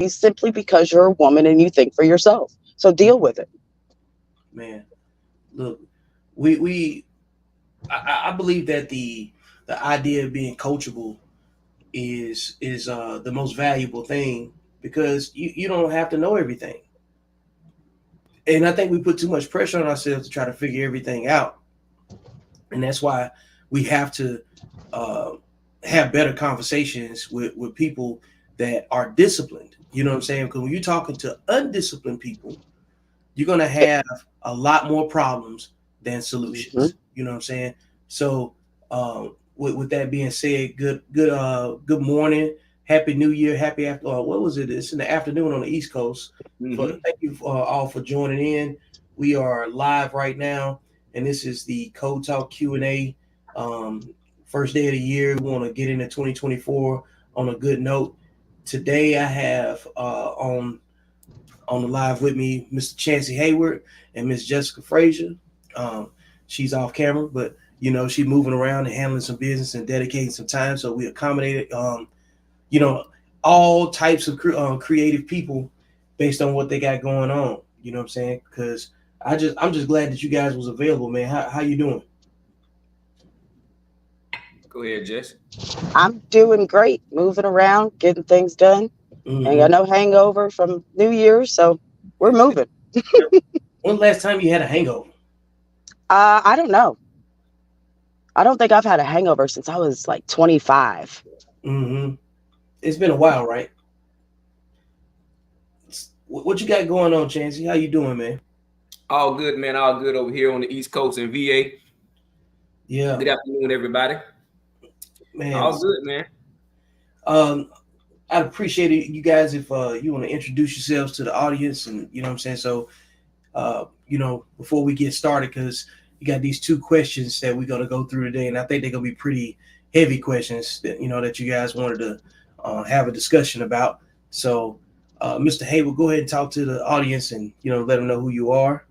simply because you're a woman and you think for yourself. So deal with it. Man, look, we I believe that the idea of being coachable is the most valuable thing because you don't have to know everything. And I think we put too much pressure on ourselves to try to figure everything out. And that's why we have to uh, have better conversations with people that are disciplined. You know what I'm saying? Because when you're talking to undisciplined people, you're going to have a lot more problems than Mm-hmm. solutions. You know what I'm saying? So, with that being said, good morning, happy New Year, happy after. What was it? It's in the afternoon on the East Coast. For Hmm. thank you all for joining in. We are live right now, and this is the Code Talk Q&A. Um, First day of the year. We want to get into 2024 on a good note. Today, I have on the live with me, Mr. Chancey Hayward and Miss Jessica Frazier. Um, she's off camera, but she's moving around and handling some business and dedicating some time. So we accommodated, you know, all types of creative people based on what they got going on. You know what I'm saying? Because I'm just glad that you guys was available, man. How you doing? Go ahead, Jess. I'm doing great, moving around, getting things done. Ain't Mm-hmm. got no hangover from New Year's, so we're moving. When the last time you had a hangover? I don't know. I don't think I've had a hangover since I was like 25. Mm-hmm. It's been a while, right? What you got going on, Chancey? How you doing, man? All good, man. All good over here on the East Coast in VA. Yeah, Good afternoon, everybody. man. All good, man. Um, I'd appreciate it, you guys, if you want to introduce yourselves to the audience, and you know what I'm saying. So, before we get started, because you got these two questions that we're gonna go through today, and I think they're gonna be pretty heavy questions that you guys wanted to have a discussion about. So, Mr. Hayward, go ahead and talk to the audience, and let them know who you are.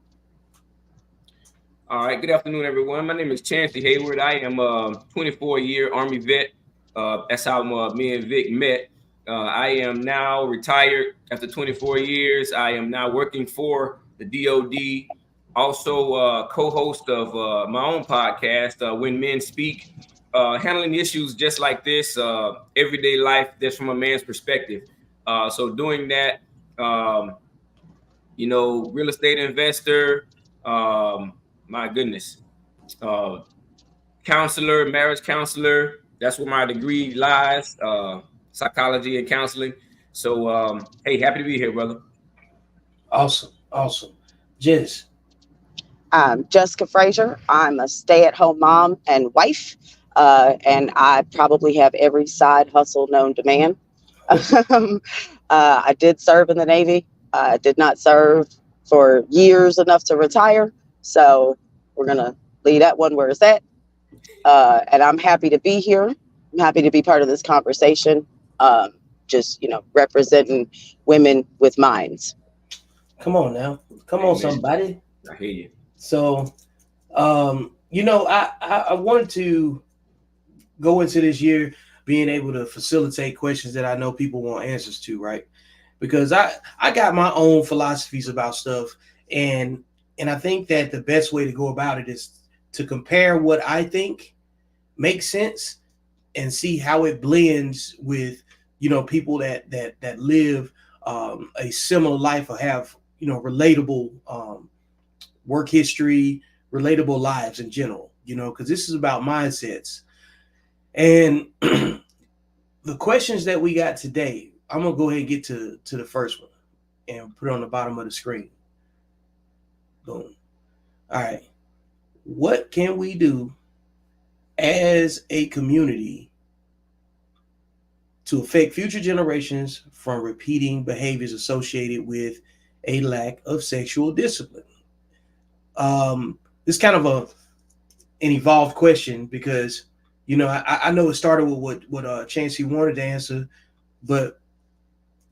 All right. Good afternoon, everyone. My name is Chancey Hayward. I am a 24-year Army vet. That's how me and Vic met. I am now retired after 24 years. I am now working for the DoD. Also, co-host of my own podcast, When Men Speak, handling issues just like this, everyday life that's from a man's perspective. So doing that, um, real estate investor. Um, my goodness, uh, counselor, marriage counselor. That's where my degree lies, psychology and counseling. So, hey, happy to be here, brother. Awesome, awesome, Jess. I'm Jessica Frazier. I'm a stay at home mom and wife, and I probably have every side hustle known to man. I did serve in the Navy. I did not serve for years enough to retire. So we're going to leave that one where it's at. And I'm happy to be here. I'm happy to be part of this conversation. Um, just, representing women with minds. Come on now, come on, Amen. somebody. I hear you. So, I wanted to go into this year being able to facilitate questions that I know people want answers to, right? Because I got my own philosophies about stuff, and I think that the best way to go about it is to compare what I think makes sense and see how it blends with people that live a similar life or have relatable work history, relatable lives in general. Because this is about mindsets. And the questions that we got today, I'm gonna go ahead and get to the first one and put it on the bottom of the screen. Boom. All right. What can we do as a community to affect future generations from repeating behaviors associated with a lack of sexual discipline? This kind of an evolved question because I know it started with what Chancey wanted to answer, but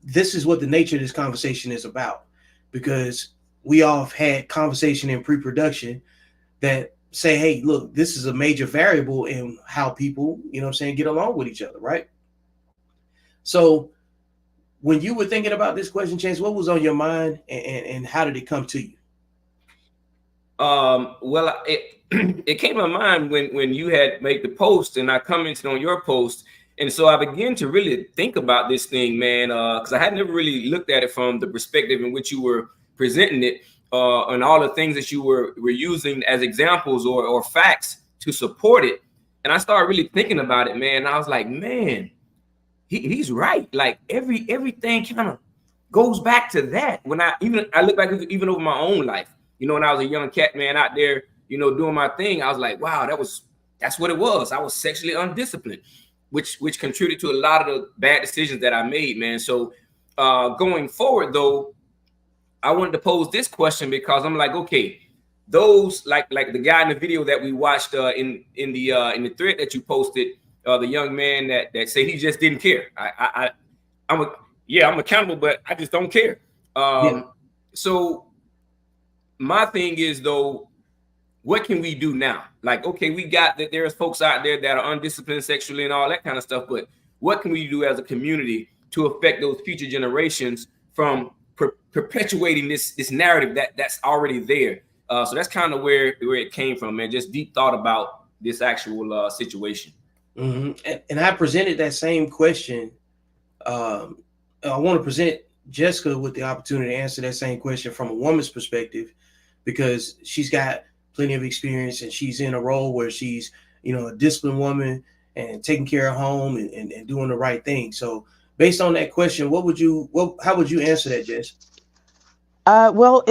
this is what the nature of this conversation is about because we all have had conversation in pre-production that say, hey, look, this is a major variable in how people, get along with each other, right? So when you were thinking about this question, Chance, what was on your mind, and how did it come to you? Well, it came to my mind when you had made the post and I commented on your post, and so I began to really think about this thing, man, because I had never really looked at it from the perspective in which you were presenting it, and all the things that you were using as examples or facts to support it, and I started really thinking about it, man. And I was like, man, he's right. Like everything kind of goes back to that. When I look back even over my own life, when I was a young cat, man, out there, doing my thing, I was like, wow, that's what it was. I was sexually undisciplined, which contributed to a lot of the bad decisions that I made, man. So going forward, though, I wanted to pose this question because I'm like, okay, those like the guy in the video that we watched in the thread that you posted, the young man that said he just didn't care. I'm accountable, but I just don't care. So my thing is, though, what can we do now? Like, okay, we got that there's folks out there that are undisciplined sexually and all that kind of stuff, but what can we do as a community to affect those future generations from perpetuating this narrative that's already there? So that's kind of where it came from, man. Just deep thought about this actual situation. Mm-hmm. And I presented that same question. I want to present Jessica with the opportunity to answer that same question from a woman's perspective, because she's got plenty of experience and she's in a role where she's, a disciplined woman and taking care of home and doing the right thing. So based on that question, how would you answer that, Jess? Well,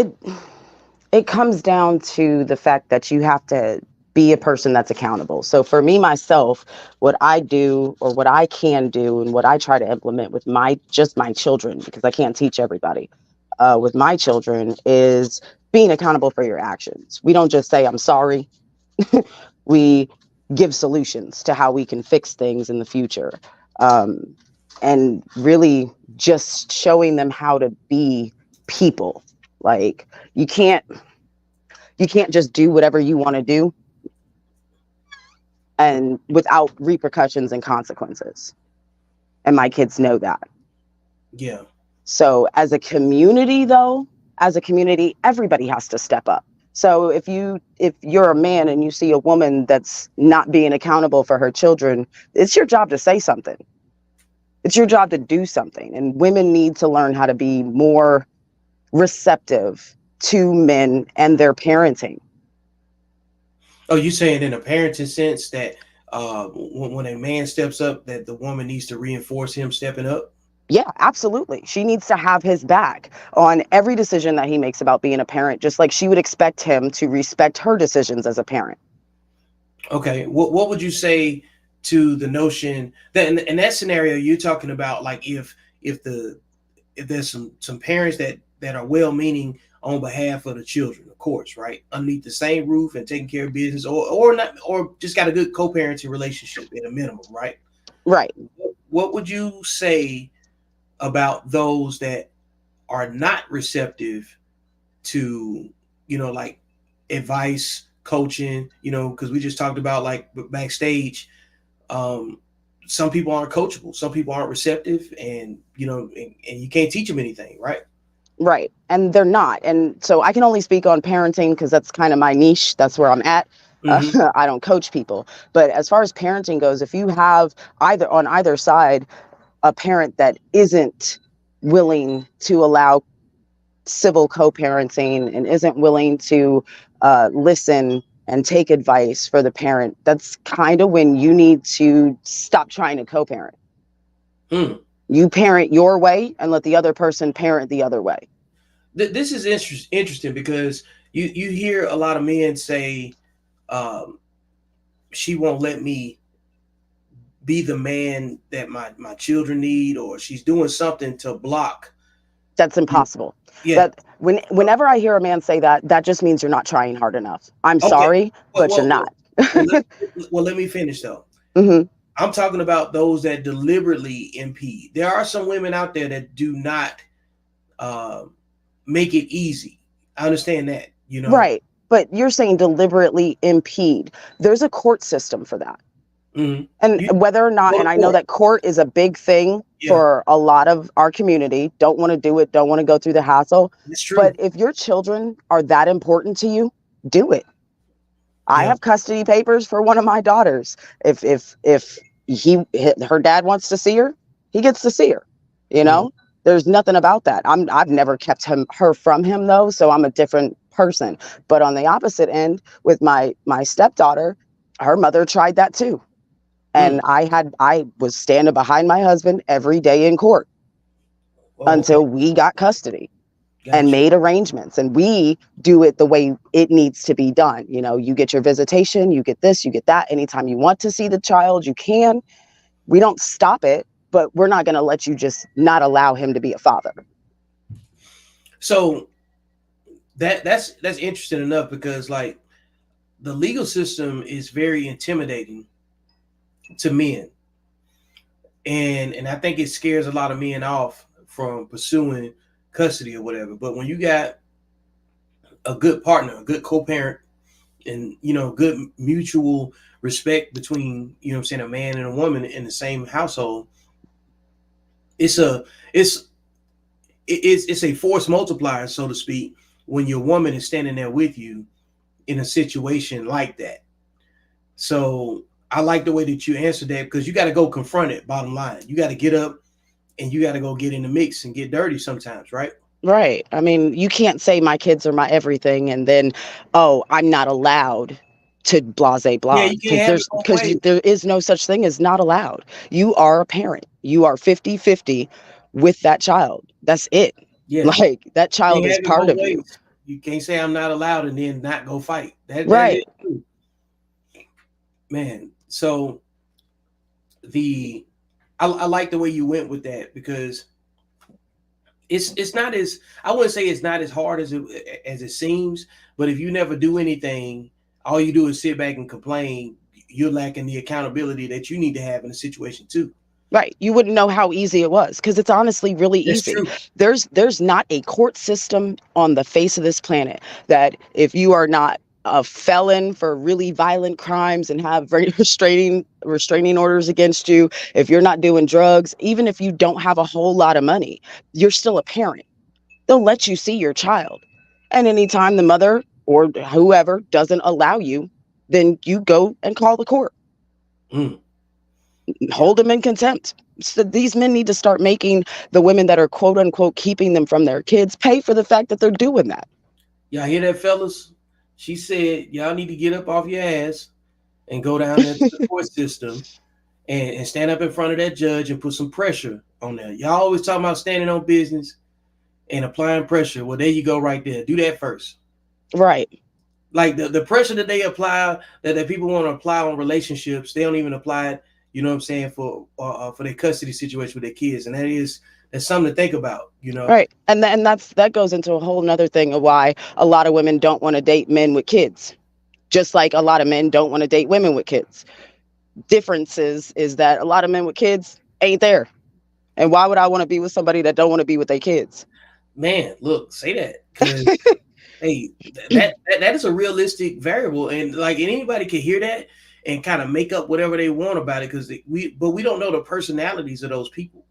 it comes down to the fact that you have to be a person that's accountable. So for me, myself, what I do or what I can do and what I try to implement with my children, because I can't teach everybody, with my children, is being accountable for your actions. We don't just say, I'm sorry. We give solutions to how we can fix things in the future. And really just showing them how to be people. Like you can't just do whatever you want to do and without repercussions and consequences. And my kids know that. Yeah. So as a community, everybody has to step up. So if you're a man and you see a woman that's not being accountable for her children, it's your job to say something. It's your job to do something. And women need to learn how to be more receptive to men and their parenting. Oh, you saying in a parenting sense that when a man steps up, that the woman needs to reinforce him stepping up? Yeah, absolutely. She needs to have his back on every decision that he makes about being a parent, just like she would expect him to respect her decisions as a parent. Okay. What would you say to the notion that in that scenario you're talking about, like if there's some parents that are well-meaning on behalf of the children, of course, right, underneath the same roof and taking care of business, or not, or just got a good co-parenting relationship at a minimum, right? Right. What would you say about those that are not receptive to, like advice, coaching, because we just talked about like backstage, some people aren't coachable, some people aren't receptive, and and you can't teach them anything, right? Right. And they're not. And so I can only speak on parenting because that's kind of my niche. That's where I'm at. Mm-hmm. I don't coach people. But as far as parenting goes, if you have on either side a parent that isn't willing to allow civil co-parenting and isn't willing to listen and take advice for the parent, that's kind of when you need to stop trying to co-parent. You parent your way and let the other person parent the other way. This is interesting because you hear a lot of men say, she won't let me be the man that my children need, or she's doing something to block. That's impossible. Yeah. But whenever I hear a man say that just means you're not trying hard enough. I'm sorry, but you're not. Well, let me finish though. Mm-hmm. I'm talking about those that deliberately impede. There are some women out there that do not make it easy. I understand that, Right. But you're saying deliberately impede. There's a court system for that. Mm-hmm. And whether or not, Go and to I know court. that court is a big thing Yeah, for a lot of our community, don't want to do it, don't want to go through the hassle. it's But true. if your children are that important to you, do it. I Yeah. have custody papers for one of my daughters. If her dad wants to see her, he gets to see her. You Mm-hmm. know, there's nothing about that. I've never kept her from him though, so I'm a different person. But on the opposite end, with my stepdaughter, her mother tried that too, Mm. and I was standing behind my husband every day in court Oh, okay. until we got custody and Gotcha. made arrangements, and we do it the way it needs to be done. You know, you get your visitation, you get this, you get that. Anytime you want to see the child, you can. We don't stop it, but we're not going to let you just not allow him to be a father. So that's interesting enough because like the legal system is very intimidating to men, and I think it scares a lot of men off from pursuing custody or whatever. But when you got a good partner, a good co-parent, and good mutual respect between what I'm saying, a man and a woman in the same household, it's a it's it's a force multiplier, so to speak, when your woman is standing there with you in a situation like that. So I like the way that you answered that because you got to go confront it. Bottom line, you got to get up and you got to go get in the mix and get dirty sometimes, right? Right. I mean, you can't say my kids are my everything and then, oh, I'm not allowed to blase Yeah, blah, you can't have it both ways. there is no such thing as not allowed. You are a parent. You are 50-50 with that child. That's it. Yeah, Like that you child can't is have it part both of you. ways. You can't say I'm not allowed and then not go fight. That is Right. true, man. So the I like the way you went with that because it's not as, I wouldn't say it's not as hard as it seems, but if you never do anything, all you do is sit back and complain. You're lacking the accountability that you need to have in a situation too. Right. You wouldn't know how easy it was because it's honestly really That's easy. true. There's not a court system on the face of this planet that if you are not a felon for really violent crimes and have very restraining orders against you, if you're not doing drugs, even if you don't have a whole lot of money, you're still a parent. They'll let you see your child. And anytime the mother or whoever doesn't allow you, then you go and call the court, Mm, yeah, hold them in contempt. So these men need to start making the women that are quote unquote keeping them from their kids pay for the fact that they're doing that. y'all hear that, fellas? She said y'all need to get up off your ass and go down there to the court system and stand up in front of that judge and put some pressure on there. Y'all always talking about standing on business and applying pressure. Well, there you go, right there. Do that first. Right. Like the pressure that they apply, that people want to apply on relationships, they don't even apply it. You know what I'm saying, for their custody situation with their kids, and that's something to think about. Right. And that goes into a whole nother thing of why a lot of women don't want to date men with kids. Just like a lot of men don't want to date women with kids. Difference is that a lot of men with kids ain't there. And why would I want to be with somebody that don't want to be with their kids? Man, look, say that because hey, that is a realistic variable, and and anybody can hear that and kind of make up whatever they want about it because we don't know the personalities of those people.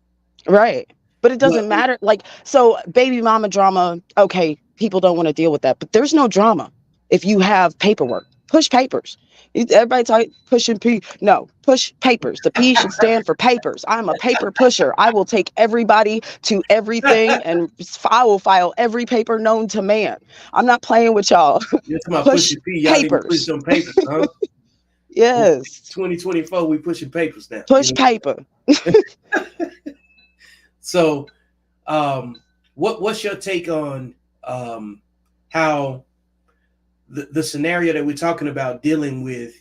Right. But it But doesn't matter. Like, so baby mama drama, okay, people don't want to deal with that. But there's no drama if you have paperwork. Push papers. Everybody talk pushing P. No, push papers. The P should stand for papers. I'm a paper pusher. I will take everybody to everything and I will file every paper known to man. I'm not playing with y'all. you're talking about Push pushing P, y'all need to push papers. some papers, huh? Yes. 2024, we pushing papers now. Push paper. So, what's your take on how the scenario that we're talking about dealing with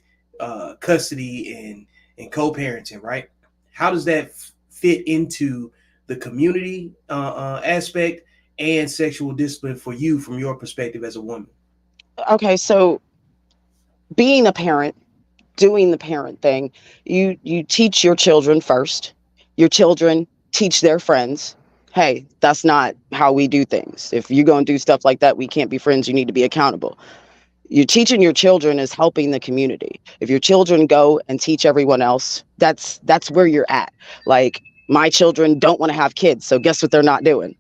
custody and co-parenting, right? How does that fit into the community aspect and sexual discipline for you from your perspective as a woman? Okay, so being a parent, doing the parent thing, you teach your children first. Your children teach their friends. Hey, that's not how we do things. If you're going to do stuff like that, we can't be friends. You need to be accountable. You're teaching your children is helping the community. If your children go and teach everyone else, that's where you're at. Like, my children don't want to have kids, so guess what they're not doing?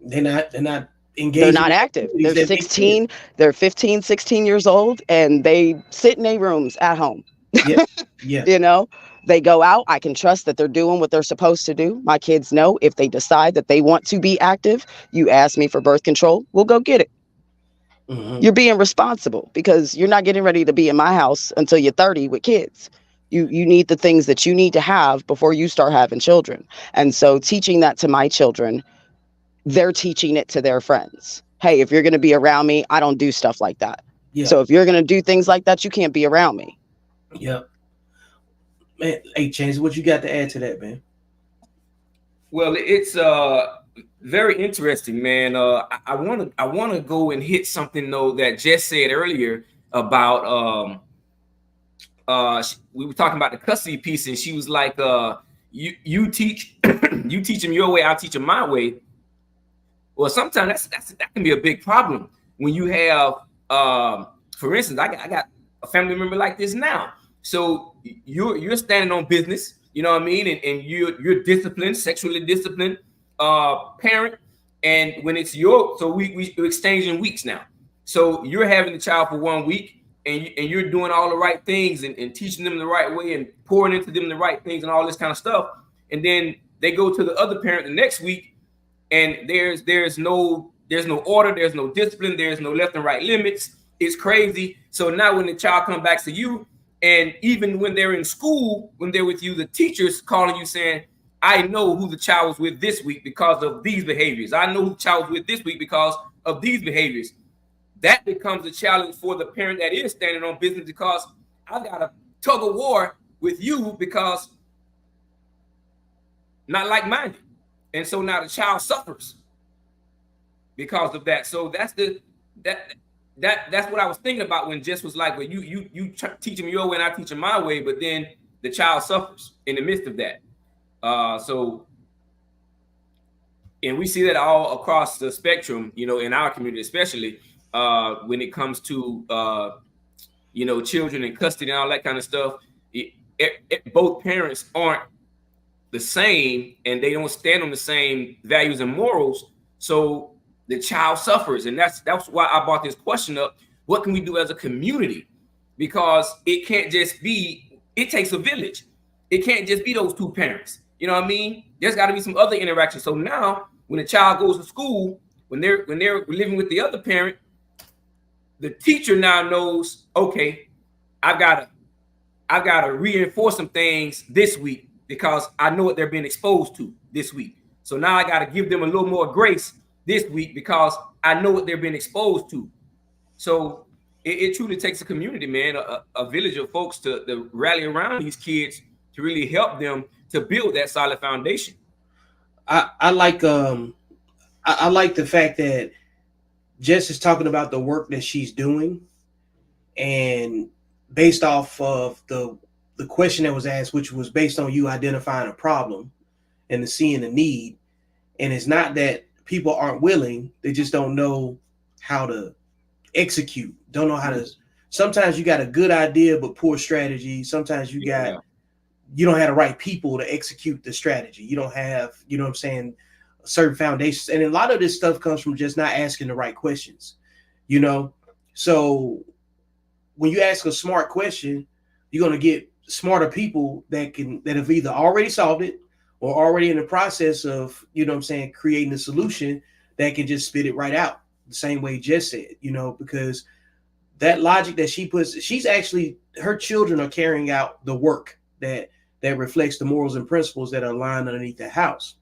They're not They're engaging not with active. activities They're that make sense. 16, they're 15, 16 years old, and they sit in their rooms at home. Yeah, yeah. You know, they go out. I can trust that they're doing what they're supposed to do. My kids know if they decide that they want to be active, you ask me for birth control, we'll go get it. Mm-hmm. You're being responsible because you're not getting ready to be in my house until you're 30 with kids. You need the things that you need to have before you start having children. And so teaching that to my children, they're teaching it to their friends. Hey, if you're going to be around me, I don't do stuff like that. Yeah, So if you're going to do things like that, you can't be around me. yeah. Man, hey, Chance, what you got to add to that, man? Well, it's very interesting, man. I wanna go and hit something though that Jess said earlier about we were talking about the custody piece, and she was like, you teach you teach them your way, I'll teach them my way. Well, sometimes that can be a big problem when you have, for instance, I got a family member like this now. So you're standing on business, you know what I mean, and you're disciplined, sexually disciplined, parent, and when it's so we're exchanging weeks now. So you're having the child for 1 week, and you're doing all the right things and teaching them the right way and pouring into them the right things and all this kind of stuff, and then they go to the other parent the next week, and there's no order, there's no discipline, there's no left and right limits. It's crazy. So now when the child comes back to you, and even when they're in school, when they're with you, the teacher's calling you saying, I know who the child was with this week because of these behaviors. I know who the child was with this week because of these behaviors. That becomes a challenge for the parent that is standing on business, because I've got a tug of war with you because not like-minded. And so now the child suffers because of that. So that's what I was thinking about when Jess was like, well, you teach them your way and I teach them my way, but then the child suffers in the midst of that. And we see that all across the spectrum, in our community, especially when it comes to children in custody and all that kind of stuff. Both parents aren't the same, and they don't stand on the same values and morals. So the child suffers, and that's why I brought this question up. What can we do as a community? Because it can't just be. It takes a village. It can't just be those two parents. You know what I mean? There's got to be some other interaction. So now, when a child goes to school, when they're living with the other parent, the teacher now knows, okay, I've got to reinforce some things this week because I know what they're being exposed to this week. So now I got to give them a little more grace this week because I know what they're being exposed to. So it truly takes a community, man, a village of folks to rally around these kids to really help them to build that solid foundation. I like I like the fact that Jess is talking about the work that she's doing, and based off of the question that was asked, which was based on you identifying a problem and seeing the need. And it's not that people aren't willing, they just don't know how to execute, don't know how to. Sometimes you got a good idea but poor strategy. Sometimes you don't have the right people to execute the strategy. You don't have, what I'm saying, certain foundations. And a lot of this stuff comes from just not asking the right questions, So when you ask a smart question, you're going to get smarter people that have either already solved it or already in the process of, creating a solution that can just spit it right out the same way Jess said, because that logic that she puts, she's actually, her children are carrying out the work that reflects the morals and principles that are aligned underneath the house.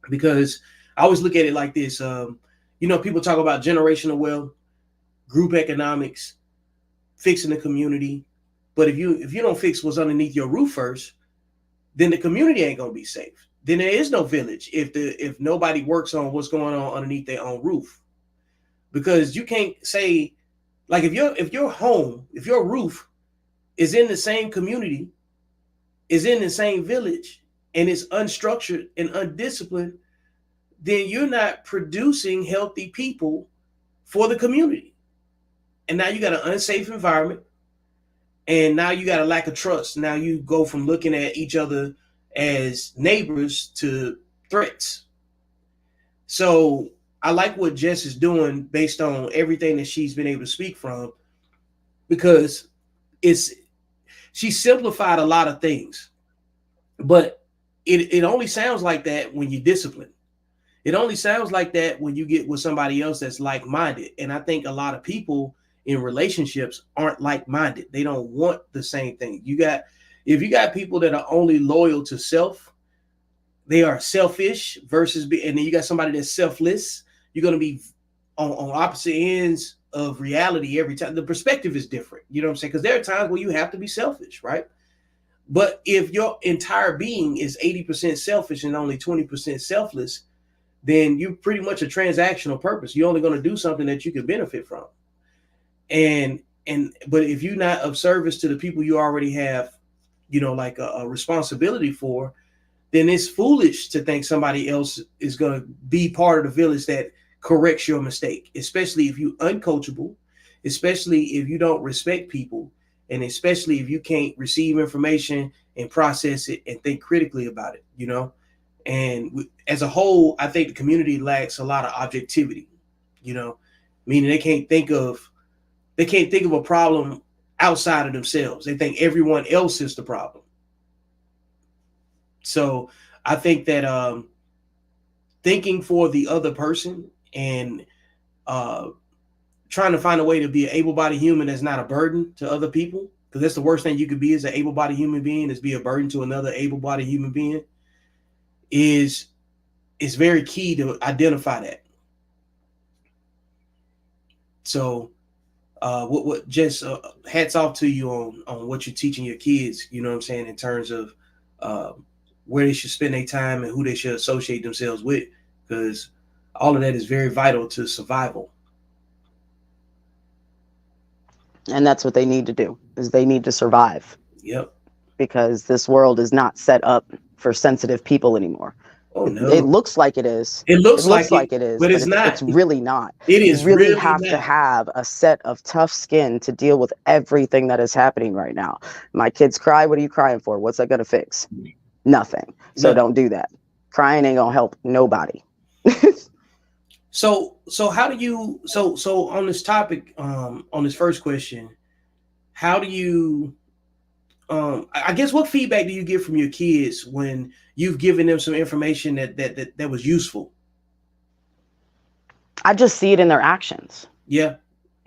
Because I always look at it like this, people talk about generational wealth, group economics, fixing the community. But if you don't fix what's underneath your roof first, then the community ain't gonna be safe. Then there is no village if nobody works on what's going on underneath their own roof. Because you can't say, like, if your home, if your roof is in the same community, is in the same village, and it's unstructured and undisciplined, then you're not producing healthy people for the community. and now you got an unsafe environment, and now you got a lack of trust. Now you go from looking at each other as neighbors to threats. So I like what Jess is doing based on everything that she's been able to speak from, because it's she simplified a lot of things, but it only sounds like that when you discipline. It only sounds like that when you get with somebody else that's like-minded. And I think a lot of people in relationships aren't like-minded. They don't want the same thing. If you got people that are only loyal to self, they are selfish and then you got somebody that's selfless, you're going to be on opposite ends of reality every time. The perspective is different. You know what I'm saying? Because there are times where you have to be selfish, right? But if your entire being is 80% selfish and only 20% selfless, then you're pretty much a transactional purpose. You're only going to do something that you can benefit from. But if you're not of service to the people you already have, like a responsibility for, then it's foolish to think somebody else is going to be part of the village that corrects your mistake, especially if you're uncoachable, especially if you don't respect people, and especially if you can't receive information and process it and think critically about it, And as a whole, I think the community lacks a lot of objectivity, meaning they can't think of a problem outside of themselves. They think everyone else is the problem. So I think that thinking for the other person and trying to find a way to be an able-bodied human that's not a burden to other people, because that's the worst thing you could be as an able-bodied human being, is be a burden to another able-bodied human being, is very key to identify that. So what just hats off to you on what you're teaching your kids, you know what I'm saying, in terms of where they should spend their time and who they should associate themselves with, because all of that is very vital to survival. And that's what they need to do, is they need to survive. Yep. Because this world is not set up for sensitive people anymore. Oh no. It looks like it is. It looks like it is, but it's not. It's really not. It is you really really have not. to have a set of tough skin to deal with everything that is happening right now. My kids cry. What are you crying for? What's that going to fix? Nothing. So don't do that. Crying ain't gonna help nobody. So how do you so on this topic, on this first question, how do you I guess what feedback do you get from your kids when you've given them some information that was useful? I just see it in their actions. Yeah.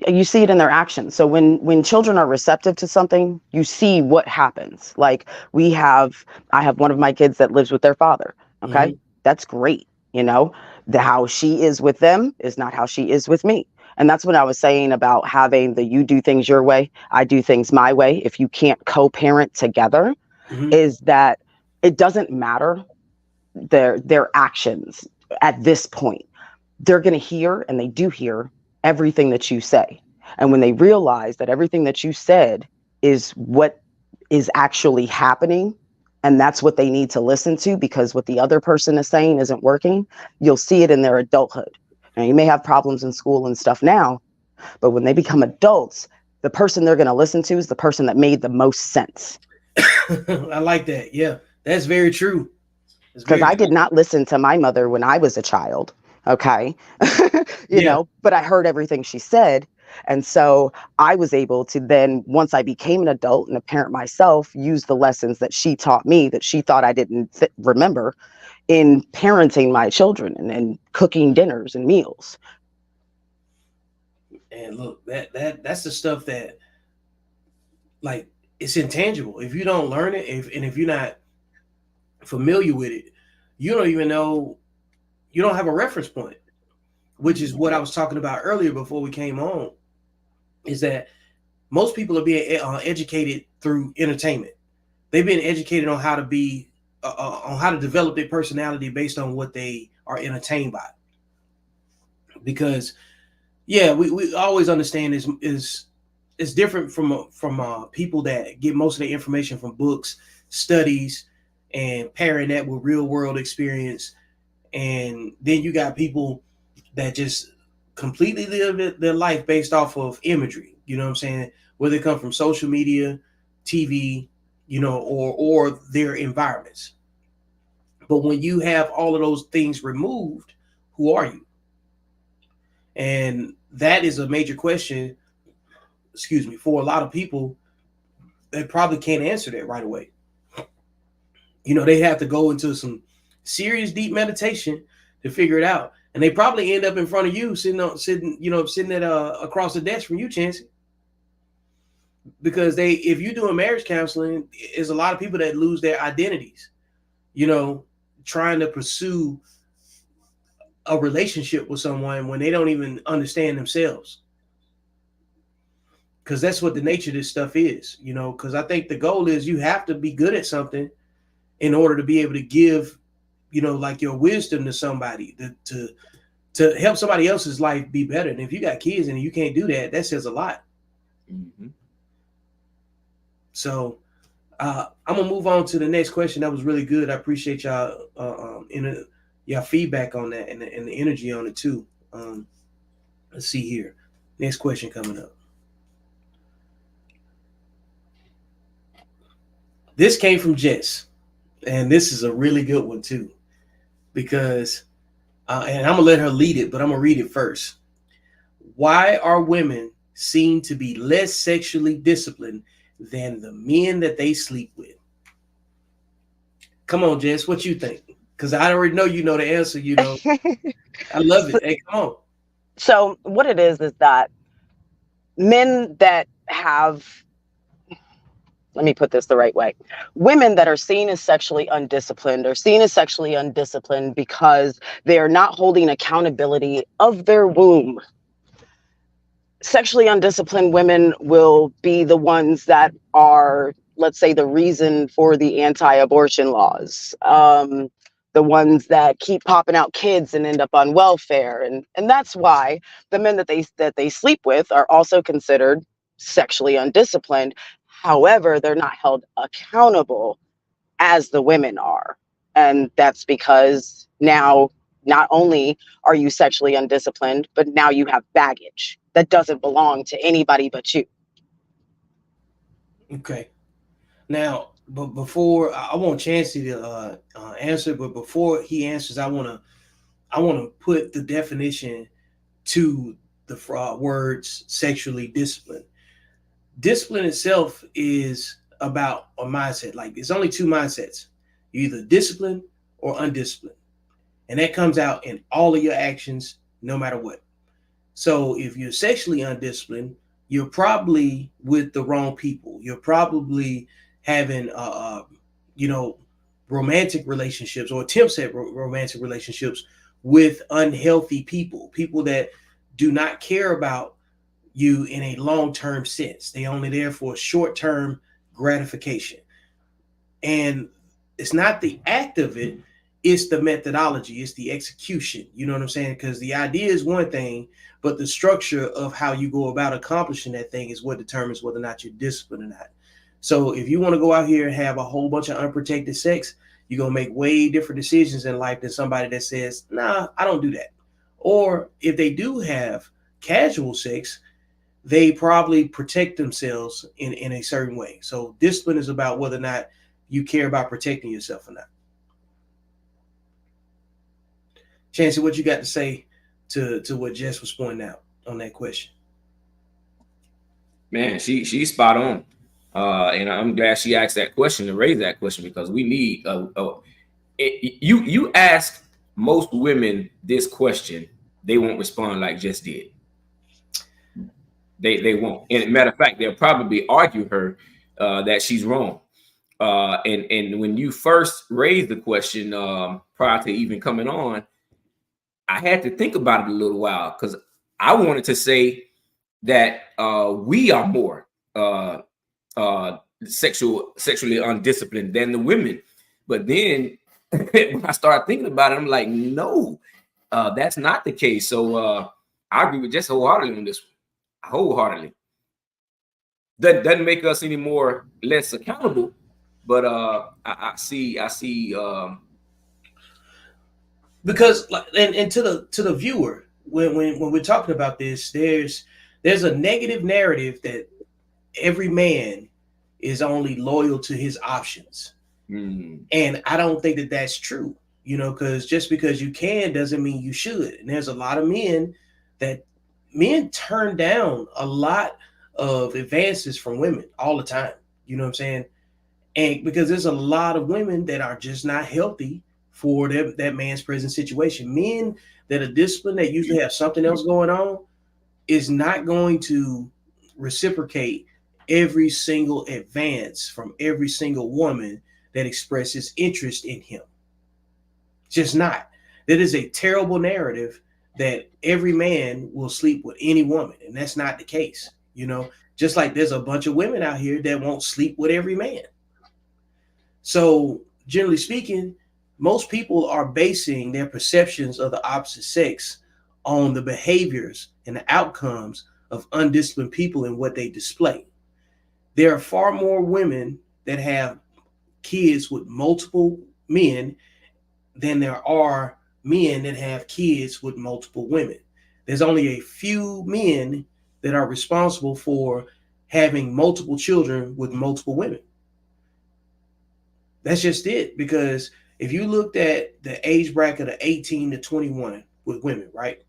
You see it in their actions. So when children are receptive to something, you see what happens. Like I have one of my kids that lives with their father. Okay. Mm-hmm. That's great. How she is with them is not how she is with me. And that's what I was saying about having you do things your way, I do things my way. If you can't co-parent together, mm-hmm. is that it doesn't matter their actions at this point. They're going to hear, and they do hear, everything that you say. And when they realize that everything that you said is what is actually happening, and that's what they need to listen to, because what the other person is saying isn't working, you'll see it in their adulthood. Now, you may have problems in school and stuff now, but when they become adults, the person they're going to listen to is the person that made the most sense. I like that. Yeah, that's very true. Because I did not listen to my mother when I was a child. Okay. you know, but I heard everything she said. And so I was able to then, once I became an adult and a parent myself, use the lessons that she taught me that she thought I didn't remember in parenting my children and cooking dinners and meals. And look, that's the stuff that, like, it's intangible. If you don't learn it, if you're not familiar with it, you don't even know, you don't have a reference point, which is what I was talking about earlier before we came on, is that most people are being educated through entertainment. They've been educated on how to be, on how to develop their personality based on what they are entertained by. Because, yeah, we always understand is it's different from people that get most of their information from books, studies, and pairing that with real world experience. And then you got people that just completely live their life based off of imagery. You know what I'm saying? Whether it come from social media, TV, or their environments. But when you have all of those things removed, who are you? And that is a major question, excuse me, for a lot of people that probably can't answer that right away. They have to go into some serious deep meditation to figure it out. And they probably end up in front of you sitting at across the desk from you, Chancey. Because if you're doing marriage counseling, there's a lot of people that lose their identities, trying to pursue a relationship with someone when they don't even understand themselves. Because that's what the nature of this stuff is, because I think the goal is you have to be good at something in order to be able to give, like your wisdom to somebody to help somebody else's life be better. And if you got kids and you can't do that, that says a lot. Mm-hmm. So I'm gonna move on to the next question. That was really good. I appreciate y'all y'all feedback on that and the energy on it too. Let's see here. Next question coming up. This came from Jess, and this is a really good one too, because and I'm gonna let her lead it, but I'm gonna read it first. Why are women seen to be less sexually disciplined than the men that they sleep with? Come on, Jess, what you think? Because I already know you know the answer. I love it. Hey, come on. So what it is that men that have, let me put this the right way, women that are seen as sexually undisciplined are seen as sexually undisciplined because they are not holding accountability of their womb. Sexually undisciplined women will be the ones that are, let's say, the reason for the anti-abortion laws, the ones that keep popping out kids and end up on welfare, and that's why the men that they sleep with are also considered sexually undisciplined. However, they're not held accountable as the women are, and that's because now not only are you sexually undisciplined, but now you have baggage that doesn't belong to anybody but you. Okay. Now, but before I want Chancey to answer, but before he answers, I want to put the definition to the words sexually disciplined. Discipline itself is about a mindset. Like, it's only two mindsets: you're either disciplined or undisciplined, and that comes out in all of your actions, no matter what. So if you're sexually undisciplined, you're probably with the wrong people. You're probably having romantic relationships or attempts at romantic relationships with unhealthy people that do not care about you in a long-term sense. They're only there for short-term gratification. And it's not the act of it, it's the methodology, it's the execution. You know what I'm saying? Because the idea is one thing, but the structure of how you go about accomplishing that thing is what determines whether or not you're disciplined or not. So if you want to go out here and have a whole bunch of unprotected sex, you're going to make way different decisions in life than somebody that says, nah, I don't do that. Or if they do have casual sex, they probably protect themselves in a certain way. So discipline is about whether or not you care about protecting yourself or not. Chancey, what you got to say to what Jess was pointing out on that question? Man, she's spot on. And I'm glad she asked that question and raised that question, because we need you ask most women this question, they won't respond like Jess did. They won't. And matter of fact, they'll probably argue her that she's wrong. And when you first raised the question prior to even coming on, I had to think about it a little while, because I wanted to say that we are more sexually undisciplined than the women. But then when I started thinking about it, I'm like, no, that's not the case. So I agree with Jess wholeheartedly on this one. Wholeheartedly. That doesn't make us any more less accountable, but I see because and to the viewer, when we're talking about this, there's a negative narrative that every man is only loyal to his options. And I don't think that that's true, because just because you can doesn't mean you should. And there's a lot of men turn down a lot of advances from women all the time. You know what I'm saying? And because there's a lot of women that are just not healthy for that man's present situation. Men that are disciplined, that usually have something else going on, is not going to reciprocate every single advance from every single woman that expresses interest in him. Just not. That is a terrible narrative that every man will sleep with any woman, and that's not the case. Just like there's a bunch of women out here that won't sleep with every man. So generally speaking, most people are basing their perceptions of the opposite sex on the behaviors and the outcomes of undisciplined people and what they display. There are far more women that have kids with multiple men than there are men that have kids with multiple women. There's only a few men that are responsible for having multiple children with multiple women. That's just it. Because if you looked at the age bracket of 18 to 21 with women, right,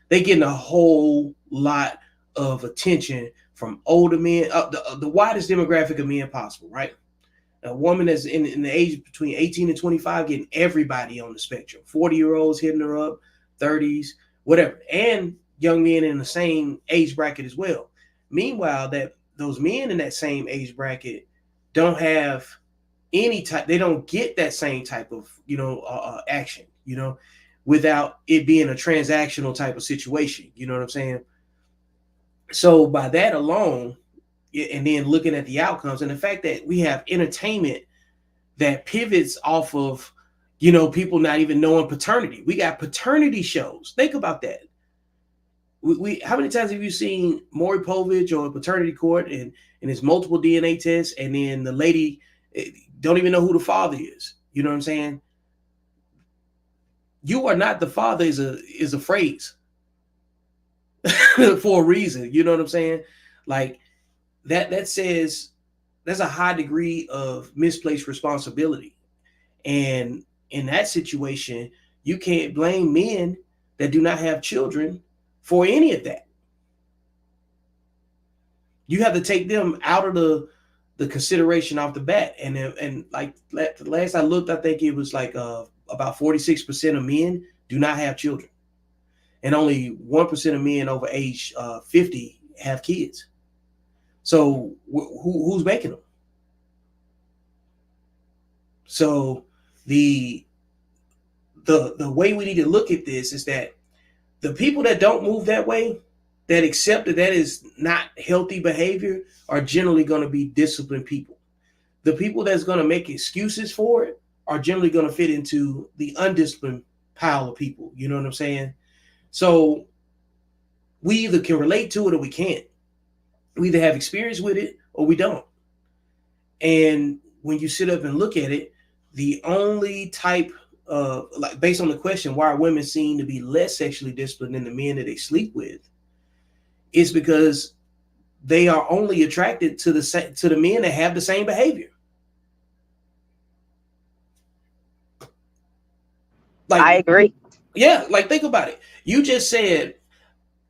they're getting a whole lot of attention from older men, the widest demographic of men possible, right? A woman that's in the age between 18 and 25 getting everybody on the spectrum. 40-year-olds hitting her up, 30s, whatever, and young men in the same age bracket as well. Meanwhile, that those men in that same age bracket don't have any type, they don't get that same type of action, without it being a transactional type of situation. You know what I'm saying? So by that alone, and then looking at the outcomes and the fact that we have entertainment that pivots off of people not even knowing paternity. We got paternity shows. Think about that. We how many times have you seen Maury Povich or Paternity Court and it's multiple DNA tests, and then the lady don't even know who the father is? You know what I'm saying? You are not the father is a phrase for a reason. You know what I'm saying? Like that says there's a high degree of misplaced responsibility. And in that situation, you can't blame men that do not have children for any of that. You have to take them out of the consideration off the bat. And like last I looked, I think it was like about 46% of men do not have children. And only 1% of men over age 50 have kids. So who's making them? So the way we need to look at this is that the people that don't move that way, that accept that is not healthy behavior, are generally going to be disciplined people. The people that's going to make excuses for it are generally going to fit into the undisciplined pile of people. You know what I'm saying? So we either can relate to it or we can't. We either have experience with it or we don't. And when you sit up and look at it, the only type of, like, based on the question, why are women seen to be less sexually disciplined than the men that they sleep with, is because they are only attracted to the men that have the same behavior. Like, I agree. Yeah, like think about it. You just said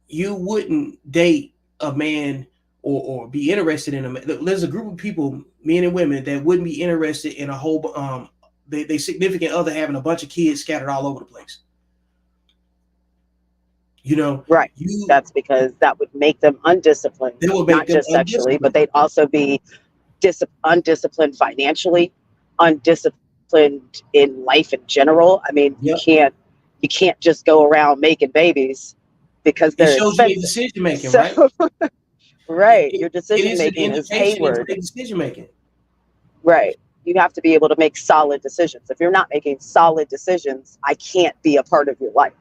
you wouldn't date a man or be interested in a man. There's a group of people, men and women, that wouldn't be interested in a whole they significant other having a bunch of kids scattered all over the place. Right. That's because that would make them undisciplined, not just sexually, but they'd also be undisciplined financially, undisciplined in life in general. I mean, you can't just go around making babies because they're expensive. It shows you decision making, right? Right. Your decision making is hayward. Decision making. Right. You have to be able to make solid decisions. If you're not making solid decisions, I can't be a part of your life.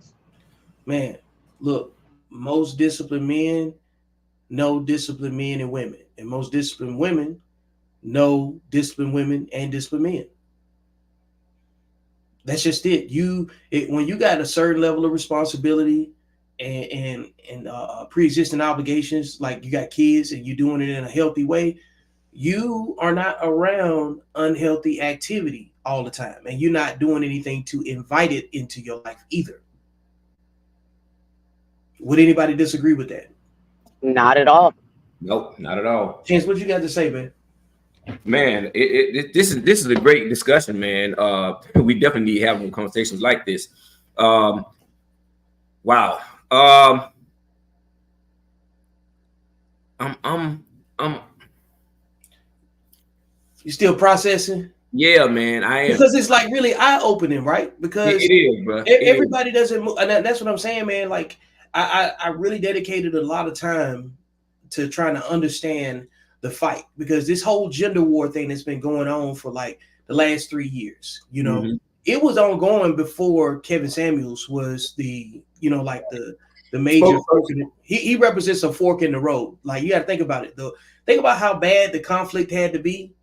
Man, look, most disciplined men know disciplined men and women, and most disciplined women know disciplined women and disciplined men. That's just it. When you got a certain level of responsibility, and pre-existing obligations, like you got kids and you're doing it in a healthy way, you are not around unhealthy activity all the time, and you're not doing anything to invite it into your life either. Would anybody disagree with that? Not at all. Nope, not at all. Chance, what you got to say, man? Man, this is a great discussion, man. We definitely need having conversations like this. Wow. I'm You still processing? yeah, man. I am. Because it's like really eye-opening, right? Because It is, bro. everybody doesn't move, and that's what I'm saying, man. Like I really dedicated a lot of time to trying to understand the fight, because this whole gender war thing that's been going on for like the last 3 years, you know, it was ongoing before Kevin Samuels was the, you know, like the major fork he represents a fork in the road. Like, you got to think about it though. Think about how bad the conflict had to be,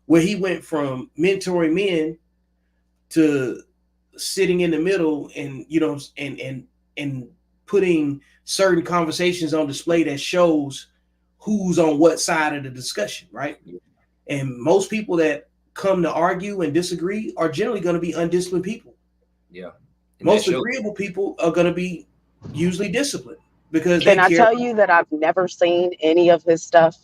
where he went from mentoring men to sitting in the middle and, you know, and putting certain conversations on display that shows who's on what side of the discussion, right? And most people that come to argue and disagree are generally going to be undisciplined people. Yeah. Most agreeable people are going to be usually disciplined, because Can I tell you that I've never seen any of his stuff?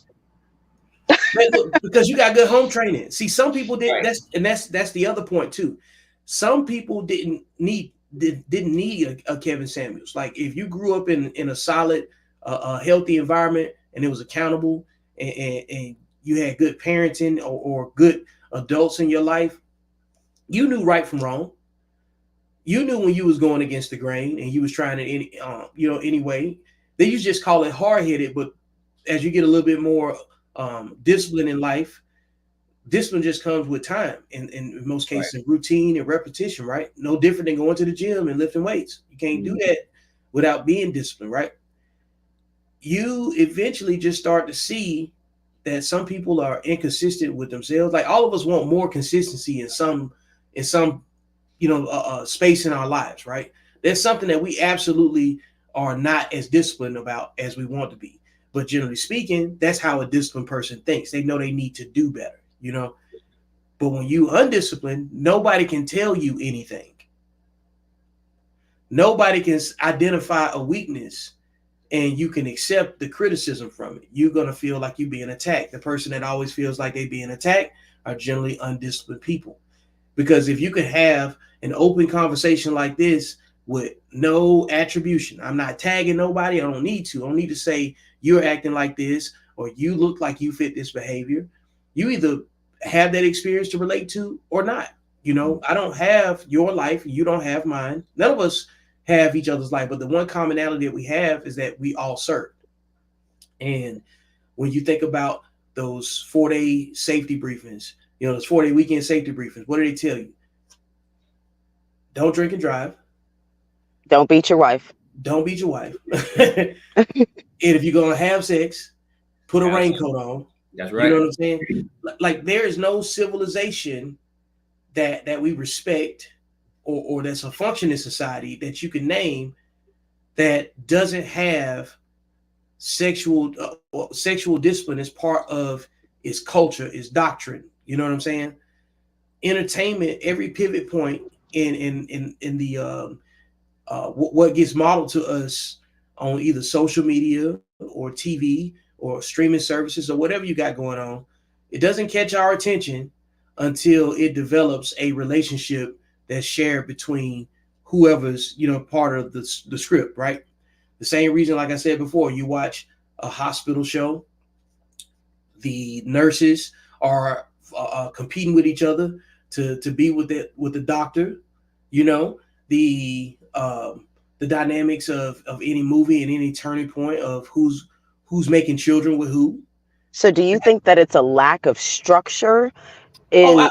Because you got good home training. See, some people did. Right. That's the other point too. Some people didn't need a Kevin Samuels. Like, if you grew up in a solid, healthy environment, and it was accountable, and you had good parenting or good adults in your life, you knew right from wrong. You knew when you was going against the grain and you was trying to, anyway. Then you just call it hard-headed. But as you get a little bit more discipline in life, discipline just comes with time, and in most cases, right, routine and repetition, right? No different than going to the gym and lifting weights. You can't do that without being disciplined, right? You eventually just start to see that some people are inconsistent with themselves. Like, all of us want more consistency in some space in our lives, right? There's something that we absolutely are not as disciplined about as we want to be. But generally speaking, that's how a disciplined person thinks. They know they need to do better, you know? But when you undisciplined, nobody can tell you anything. Nobody can identify a weakness and you can accept the criticism from it. You're going to feel like you're being attacked. The person that always feels like they're being attacked are generally undisciplined people. Because if you could have an open conversation like this with no attribution, I'm not tagging nobody. I don't need to say you're acting like this or you look like you fit this behavior. You either have that experience to relate to or not. You know, I don't have your life. You don't have mine. None of us have each other's life. But the one commonality that we have is that we all serve. And when you think about those 4-day safety briefings, you know, those 4-day weekend safety briefings, what do they tell you? Don't drink and drive. Don't beat your wife. Don't beat your wife. And if you're going to have sex, put a raincoat on. That's right. You know what I'm saying? Like, there is no civilization that we respect or that's a functioning society that you can name that doesn't have sexual discipline as part of its culture, its doctrine. You know what I'm saying? Entertainment, every pivot point in the what gets modeled to us on either social media or TV or streaming services or whatever you got going on, it doesn't catch our attention until it develops a relationship that's shared between whoever's, you know, part of the script, right? The same reason, like I said before, you watch a hospital show, the nurses are competing with each other to be with the doctor. You know, the dynamics of any movie and any turning point of who's making children with who. So do you think that it's a lack of structure in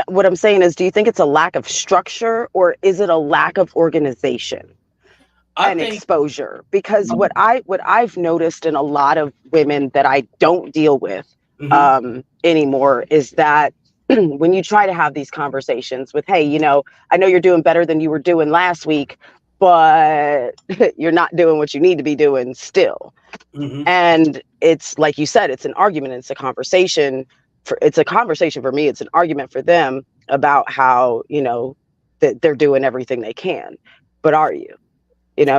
what I'm saying is, do you think it's a lack of structure or is it a lack of organization and exposure? Because what I've noticed in a lot of women that I don't deal with anymore is that when you try to have these conversations with, hey, you know, I know you're doing better than you were doing last week. but you're not doing what you need to be doing still. Mm-hmm. And it's like you said, it's an argument, it's a conversation. It's a conversation for me, it's an argument for them about how, that they're doing everything they can. But are you?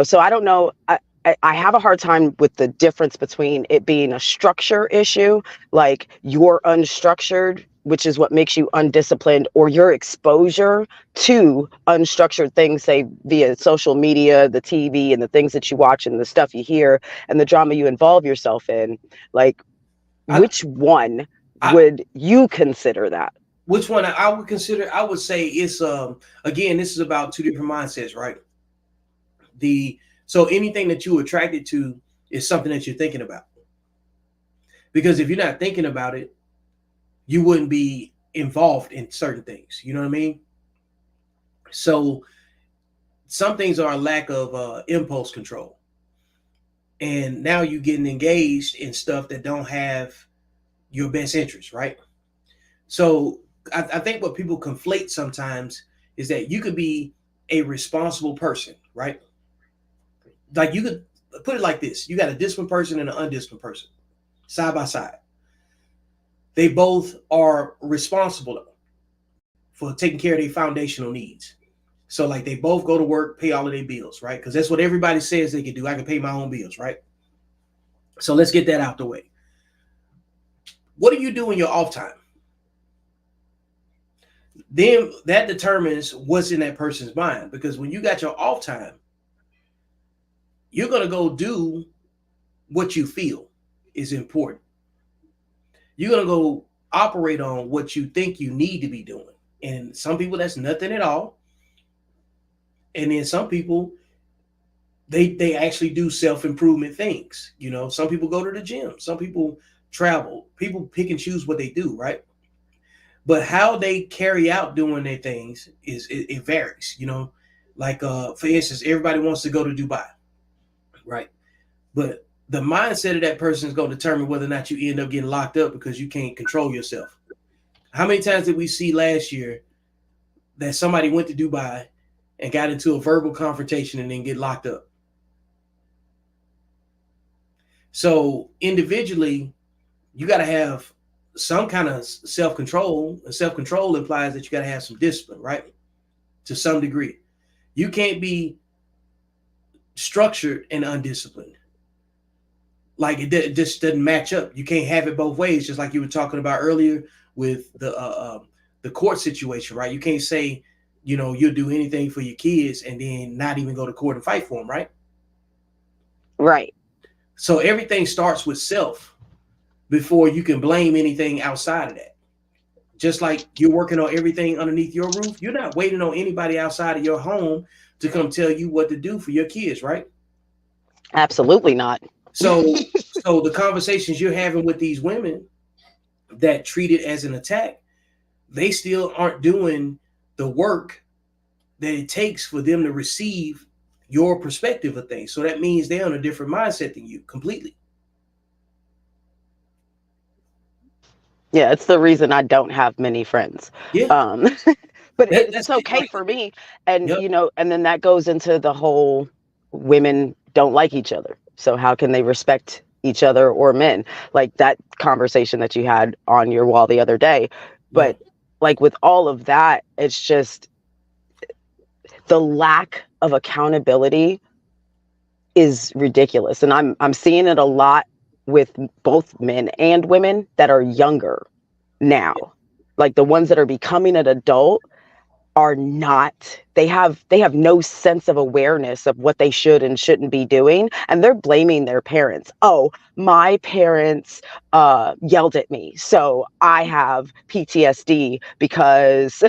So I don't know. I have a hard time with the difference between it being a structure issue, like you're unstructured, which is what makes you undisciplined, or your exposure to unstructured things, say via social media, the TV, and the things that you watch and the stuff you hear and the drama you involve yourself in. Like, I, which one I, would you consider that? which one I would consider? I would say it's again, this is about two different mindsets, right? So anything that you attracted to is something that you're thinking about. Because if you're not thinking about it, you wouldn't be involved in certain things. You know what I mean? So some things are a lack of impulse control. And now you're getting engaged in stuff that don't have your best interest, right? So I think what people conflate sometimes is that you could be a responsible person, right? Like you could put it like this: you got a disciplined person and an undisciplined person side by side. They both are responsible for taking care of their foundational needs. So like they both go to work, pay all of their bills, right? Because that's what everybody says they can do. I can pay my own bills, right? So let's get that out the way. What do you do in your off time? Then that determines what's in that person's mind. Because when you got your off time, you're going to go do what you feel is important. You're going to go operate on what you think you need to be doing. And some people, that's nothing at all. And then some people, they actually do self-improvement things. Some people go to the gym. Some people travel. People pick and choose what they do, right? But how they carry out doing their things it varies, Like, for instance, everybody wants to go to Dubai, right? But the mindset of that person is going to determine whether or not you end up getting locked up because you can't control yourself. How many times did we see last year that somebody went to Dubai and got into a verbal confrontation and then get locked up? So individually, you got to have some kind of self-control, and self-control implies that you got to have some discipline, right? To some degree. You can't be structured and undisciplined. Like it just doesn't match up. You can't have it both ways, just like you were talking about earlier with the court situation, right? You can't say, you'll do anything for your kids and then not even go to court and fight for them, right? Right. So everything starts with self before you can blame anything outside of that. Just like you're working on everything underneath your roof, you're not waiting on anybody outside of your home to come tell you what to do for your kids, right? Absolutely not. So the conversations you're having with these women that treat it as an attack, they still aren't doing the work that it takes for them to receive your perspective of things. So that means they're on a different mindset than you completely. Yeah, it's the reason I don't have many friends. Yeah. But it's okay for me. And, Yep. and then that goes into the whole women don't like each other. So how can they respect each other or men? Like that conversation that you had on your wall the other day. But like with all of that, it's just the lack of accountability is ridiculous. And I'm seeing it a lot with both men and women that are younger now. Like the ones that are becoming an adult are not, they have no sense of awareness of what they should and shouldn't be doing, and they're blaming their parents. Oh, my parents yelled at me, so I have PTSD because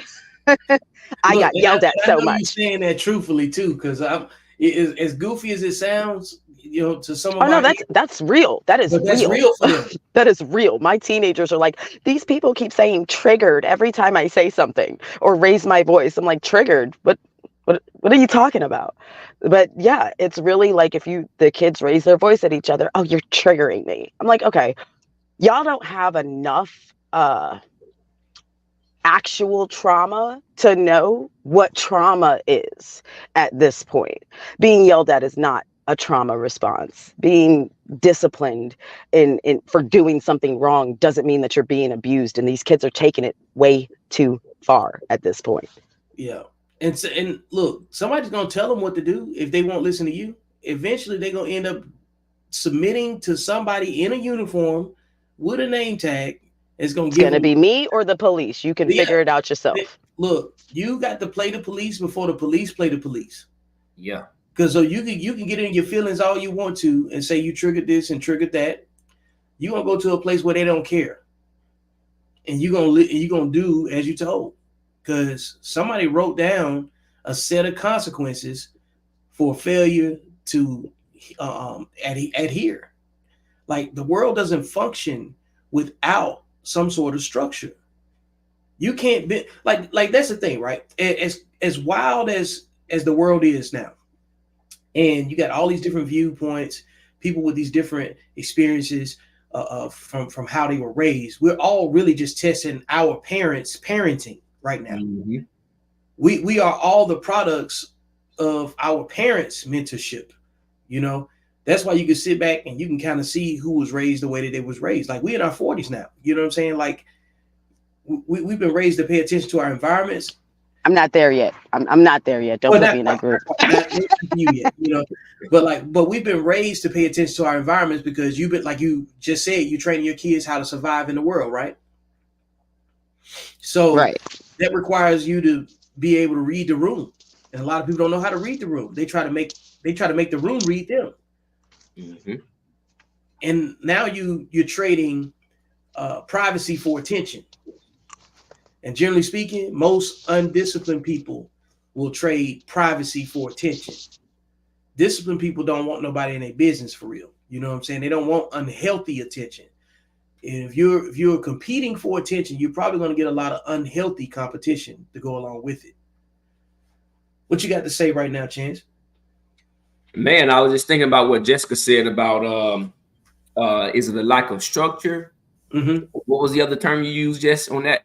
I got yelled at so I know much. you're saying that truthfully too, because as goofy as it sounds, to some of Oh no, my that's real. That is but that's real. real for them. That is real. My teenagers are like, these people keep saying triggered every time I say something or raise my voice. I'm like, triggered? What are you talking about? But yeah, it's really like if the kids raise their voice at each other, oh, you're triggering me. I'm like, okay, y'all don't have enough actual trauma to know what trauma is at this point. Being yelled at is not a trauma response. Being disciplined for doing something wrong doesn't mean that you're being abused. And these kids are taking it way too far at this point. Yeah. And look, somebody's gonna tell them what to do if they won't listen to you. Eventually they're gonna end up submitting to somebody in a uniform with a name tag. It's gonna give them, be me or the police. You can figure it out yourself. Look, you got to play the police before the police play the police. Yeah. Because so you can get in your feelings all you want to and say you triggered this and triggered that. You're gonna go to a place where they don't care. And you're gonna do as you told. Because somebody wrote down a set of consequences for failure to adhere. Like the world doesn't function without some sort of structure. You can't be like that's the thing, right? As wild as the world is now, and you got all these different viewpoints, people with these different experiences from how they were raised. We're all really just testing our parents' parenting right now. Mm-hmm. We are all the products of our parents' mentorship. You know, that's why you can sit back and you can kind of see who was raised the way that they was raised. Like we in our 40s now. You know what I'm saying? Like we've been raised to pay attention to our environments. I'm not there yet. I'm not there yet. Don't put me in that group. Not you yet, you know. But we've been raised to pay attention to our environments because you've been, like you just said, you training your kids how to survive in the world, right? So that requires you to be able to read the room. And a lot of people don't know how to read the room. They try to make the room read them. Mm-hmm. And now you're trading privacy for attention. And generally speaking, most undisciplined people will trade privacy for attention. Disciplined people don't want nobody in their business for real. You know what I'm saying? They don't want unhealthy attention. And if you're competing for attention, you're probably going to get a lot of unhealthy competition to go along with it. What you got to say right now, Chance? Man, I was just thinking about what Jessica said about is it a lack of structure? Mm-hmm. What was the other term you used, Jess, on that?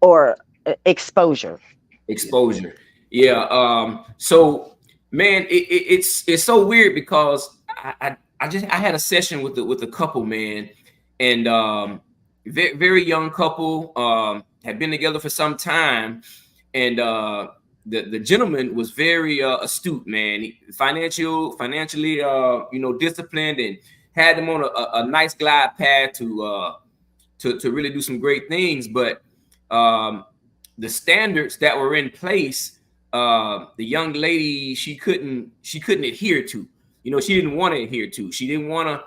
Or exposure. Exposure. Yeah. So, man, it's so weird because I had a session with a couple, man, and very, very young couple, had been together for some time, and the gentleman was very astute, man. Financially, disciplined, and had them on a nice glide path to really do some great things. But the standards that were in place, the young lady, she couldn't adhere to. She didn't want to adhere to. She didn't want to,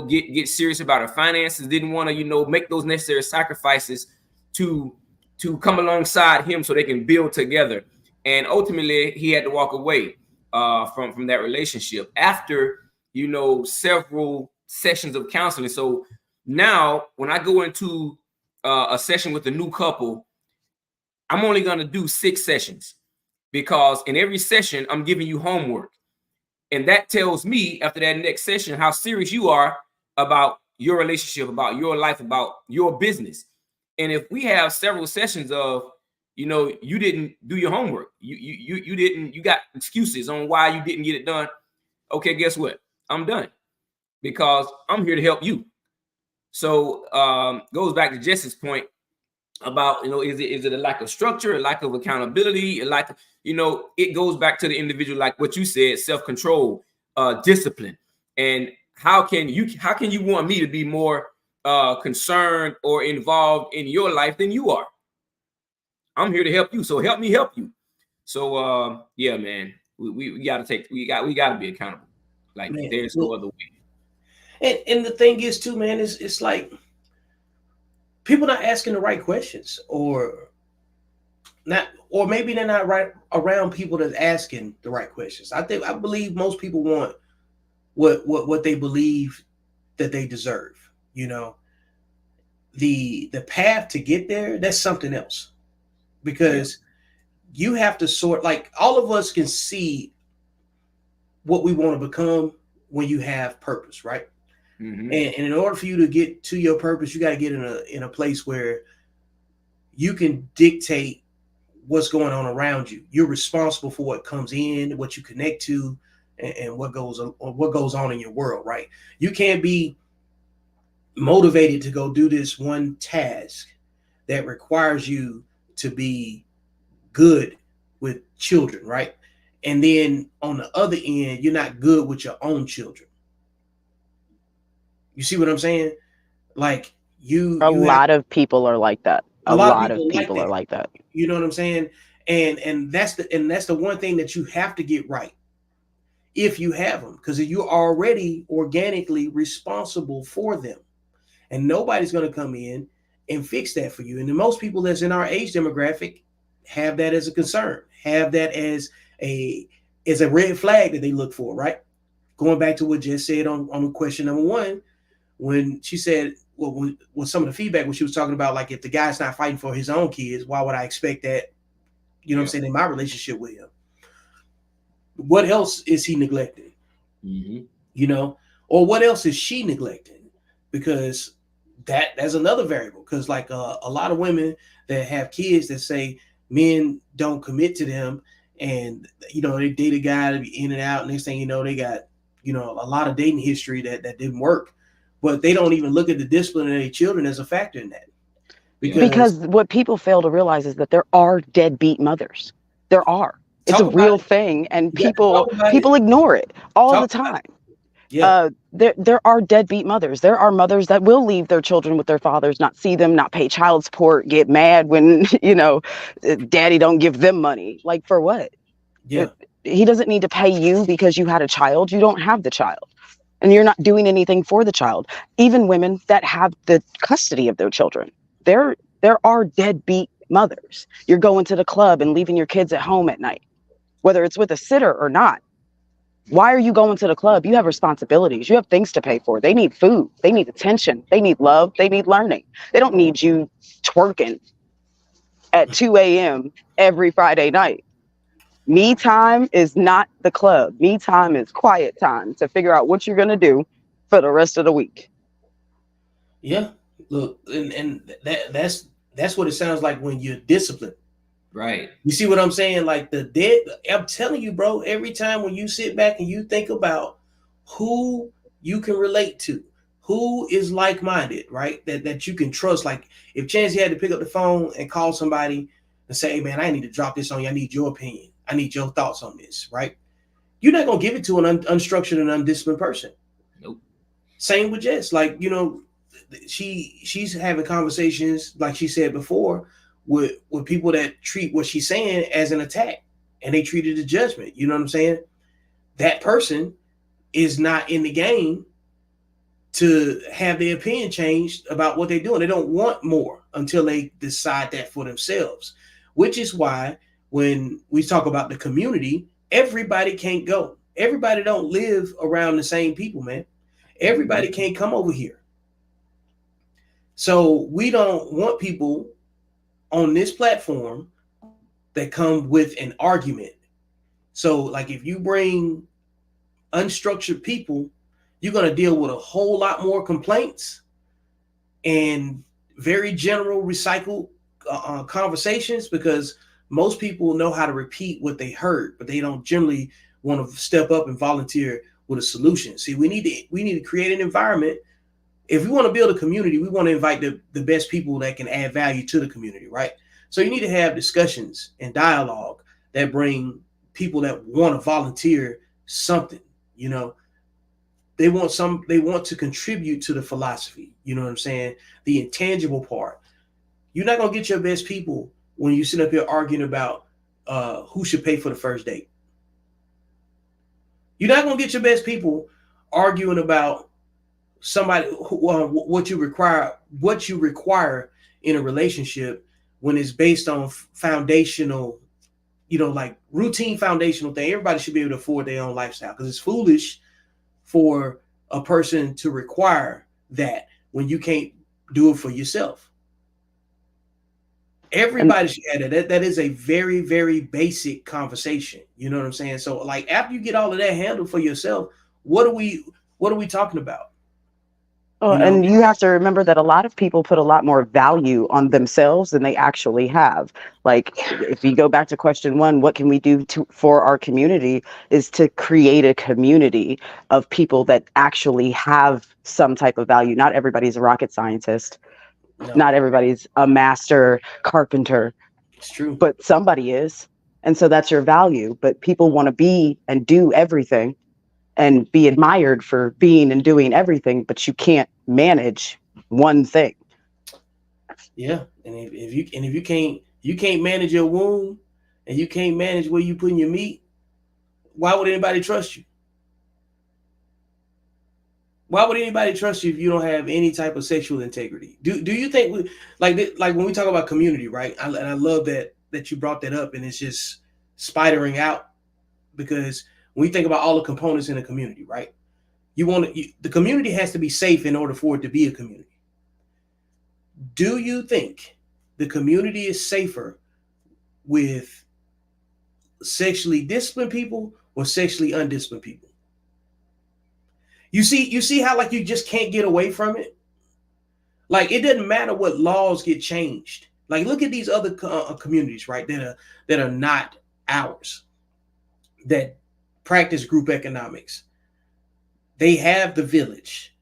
get serious about her finances. Didn't want to, make those necessary sacrifices to come alongside him so they can build together. And ultimately, he had to walk away from that relationship after, several sessions of counseling. So now, when I go into a session with a new couple, I'm only going to do 6 sessions because in every session, I'm giving you homework. And that tells me after that next session how serious you are about your relationship, about your life, about your business. And if we have several sessions of, you didn't do your homework, you got excuses on why you didn't get it done. Okay, guess what? I'm done because I'm here to help you. So goes back to Jesse's point about, is it a lack of structure, a lack of accountability, a lack of, it goes back to the individual, like what you said, self-control, discipline. And how can you want me to be more concerned or involved in your life than you are? I'm here to help you, so help me help you. So yeah, man, we got to be accountable. Like, man, there's no other way. And the thing is too, man, it's like people not asking the right questions, or maybe they're not right around people that's asking the right questions. I believe most people want what they believe that they deserve. The path to get there, that's something else, because you have to sort, like, all of us can see what we want to become when you have purpose, right? And in order for you to get to your purpose, you got to get in a place where you can dictate what's going on around you. You're responsible for what comes in, what you connect to, and what goes on in your world, right? You can't be motivated to go do this one task that requires you to be good with children, right? And then on the other end, you're not good with your own children. You see what I'm saying? Like A you have lot of people are like that. a A lot of lot of people like people are that. like that. You know what I'm saying? And that's the one thing that you have to get right if you have them, because you're already organically responsible for them, and nobody's going to come in and fix that for you. And the most people that's in our age demographic have that as a concern, have that as a red flag that they look for, right? Going back to what Jess said on question number one, when she said, well, with some of the feedback when she was talking about, like, if the guy's not fighting for his own kids, why would I expect that, you know what I'm saying, in my relationship with him? What else is he neglecting? You know, or what else is she neglecting? Because that's another variable. Because like a lot of women that have kids that say men don't commit to them, and they date a guy to be in and out, and next thing you know, they got a lot of dating history that didn't work, but they don't even look at the discipline of their children as a factor in that. Because what people fail to realize is that there are deadbeat mothers. There are. It's a Talk about real it. thing, and You got to talk about people it. ignore it all the Talk about time. it. Yeah. There are deadbeat mothers. There are mothers that will leave their children with their fathers, not see them, not pay child support, get mad when daddy don't give them money. Like, for what? Yeah. He doesn't need to pay you because you had a child. You don't have the child, and you're not doing anything for the child. Even women that have the custody of their children, there are deadbeat mothers. You're going to the club and leaving your kids at home at night, whether it's with a sitter or not. Why are you going to the club? You have responsibilities. You have things to pay for. They need food. They need attention. They need love. They need learning. They don't need you twerking at 2 a.m. every Friday night. Me time is not the club. Me time is quiet time to figure out what you're going to do for the rest of the week. Yeah. Look, and that's what it sounds like when you're disciplined. Right. You see what I'm saying? Like I'm telling you, bro, every time when you sit back and you think about who you can relate to, who is like-minded, right? That you can trust. Like, if Chancey had to pick up the phone and call somebody and say, hey, man, I need to drop this on you. I need your opinion. I need your thoughts on this, right? You're not going to give it to an unstructured and undisciplined person. Nope. Same with Jess. Like, she's having conversations, like she said before, with people that treat what she's saying as an attack, and they treat it as judgment. You know what I'm saying? That person is not in the game to have their opinion changed about what they're doing. They don't want more until they decide that for themselves, which is why when we talk about the community, everybody can't go. Everybody don't live around the same people, man. Everybody can't come over here. So we don't want people on this platform that come with an argument. So, like, if you bring unstructured people, you're going to deal with a whole lot more complaints and very general recycled conversations, because most people know how to repeat what they heard, but they don't generally want to step up and volunteer with a solution. See, we need to create an environment. If we want to build a community, we want to invite the best people that can add value to the community, right? So you need to have discussions and dialogue that bring people that want to volunteer something. They want to contribute to the philosophy. You know what I'm saying? The intangible part. You're not going to get your best people when you sit up here arguing about who should pay for the first date. You're not going to get your best people arguing about somebody what you require in a relationship, when it's based on foundational, like routine foundational thing. Everybody should be able to afford their own lifestyle, because it's foolish for a person to require that when you can't do it for yourself. Everybody should add that. That is a very, very basic conversation. You know what I'm saying? So, like, after you get all of that handled for yourself, what are we talking about? You know? And you have to remember that a lot of people put a lot more value on themselves than they actually have. Like, if you go back to question one, what can we do for our community? Is to create a community of people that actually have some type of value. Not everybody's a rocket scientist. No, Not everybody's a master carpenter, it's true. but somebody is. And so that's your value. But people want to be and do everything and be admired for being and doing everything, but you can't manage one thing. Yeah, and if you can't manage your womb, and you can't manage where you putting your meat, why would anybody trust you? Why would anybody trust you if you don't have any type of sexual integrity? Do you think like when we talk about community, right? And I love that you brought that up, and it's just spidering out because when we think about all the components in a community, right? The community has to be safe in order for it to be a community. Do you think the community is safer with sexually disciplined people or sexually undisciplined people? You see how like you just can't get away from it. Like it doesn't matter what laws get changed. Like look at these other communities, right? That are not ours. That practice group economics. They have the village.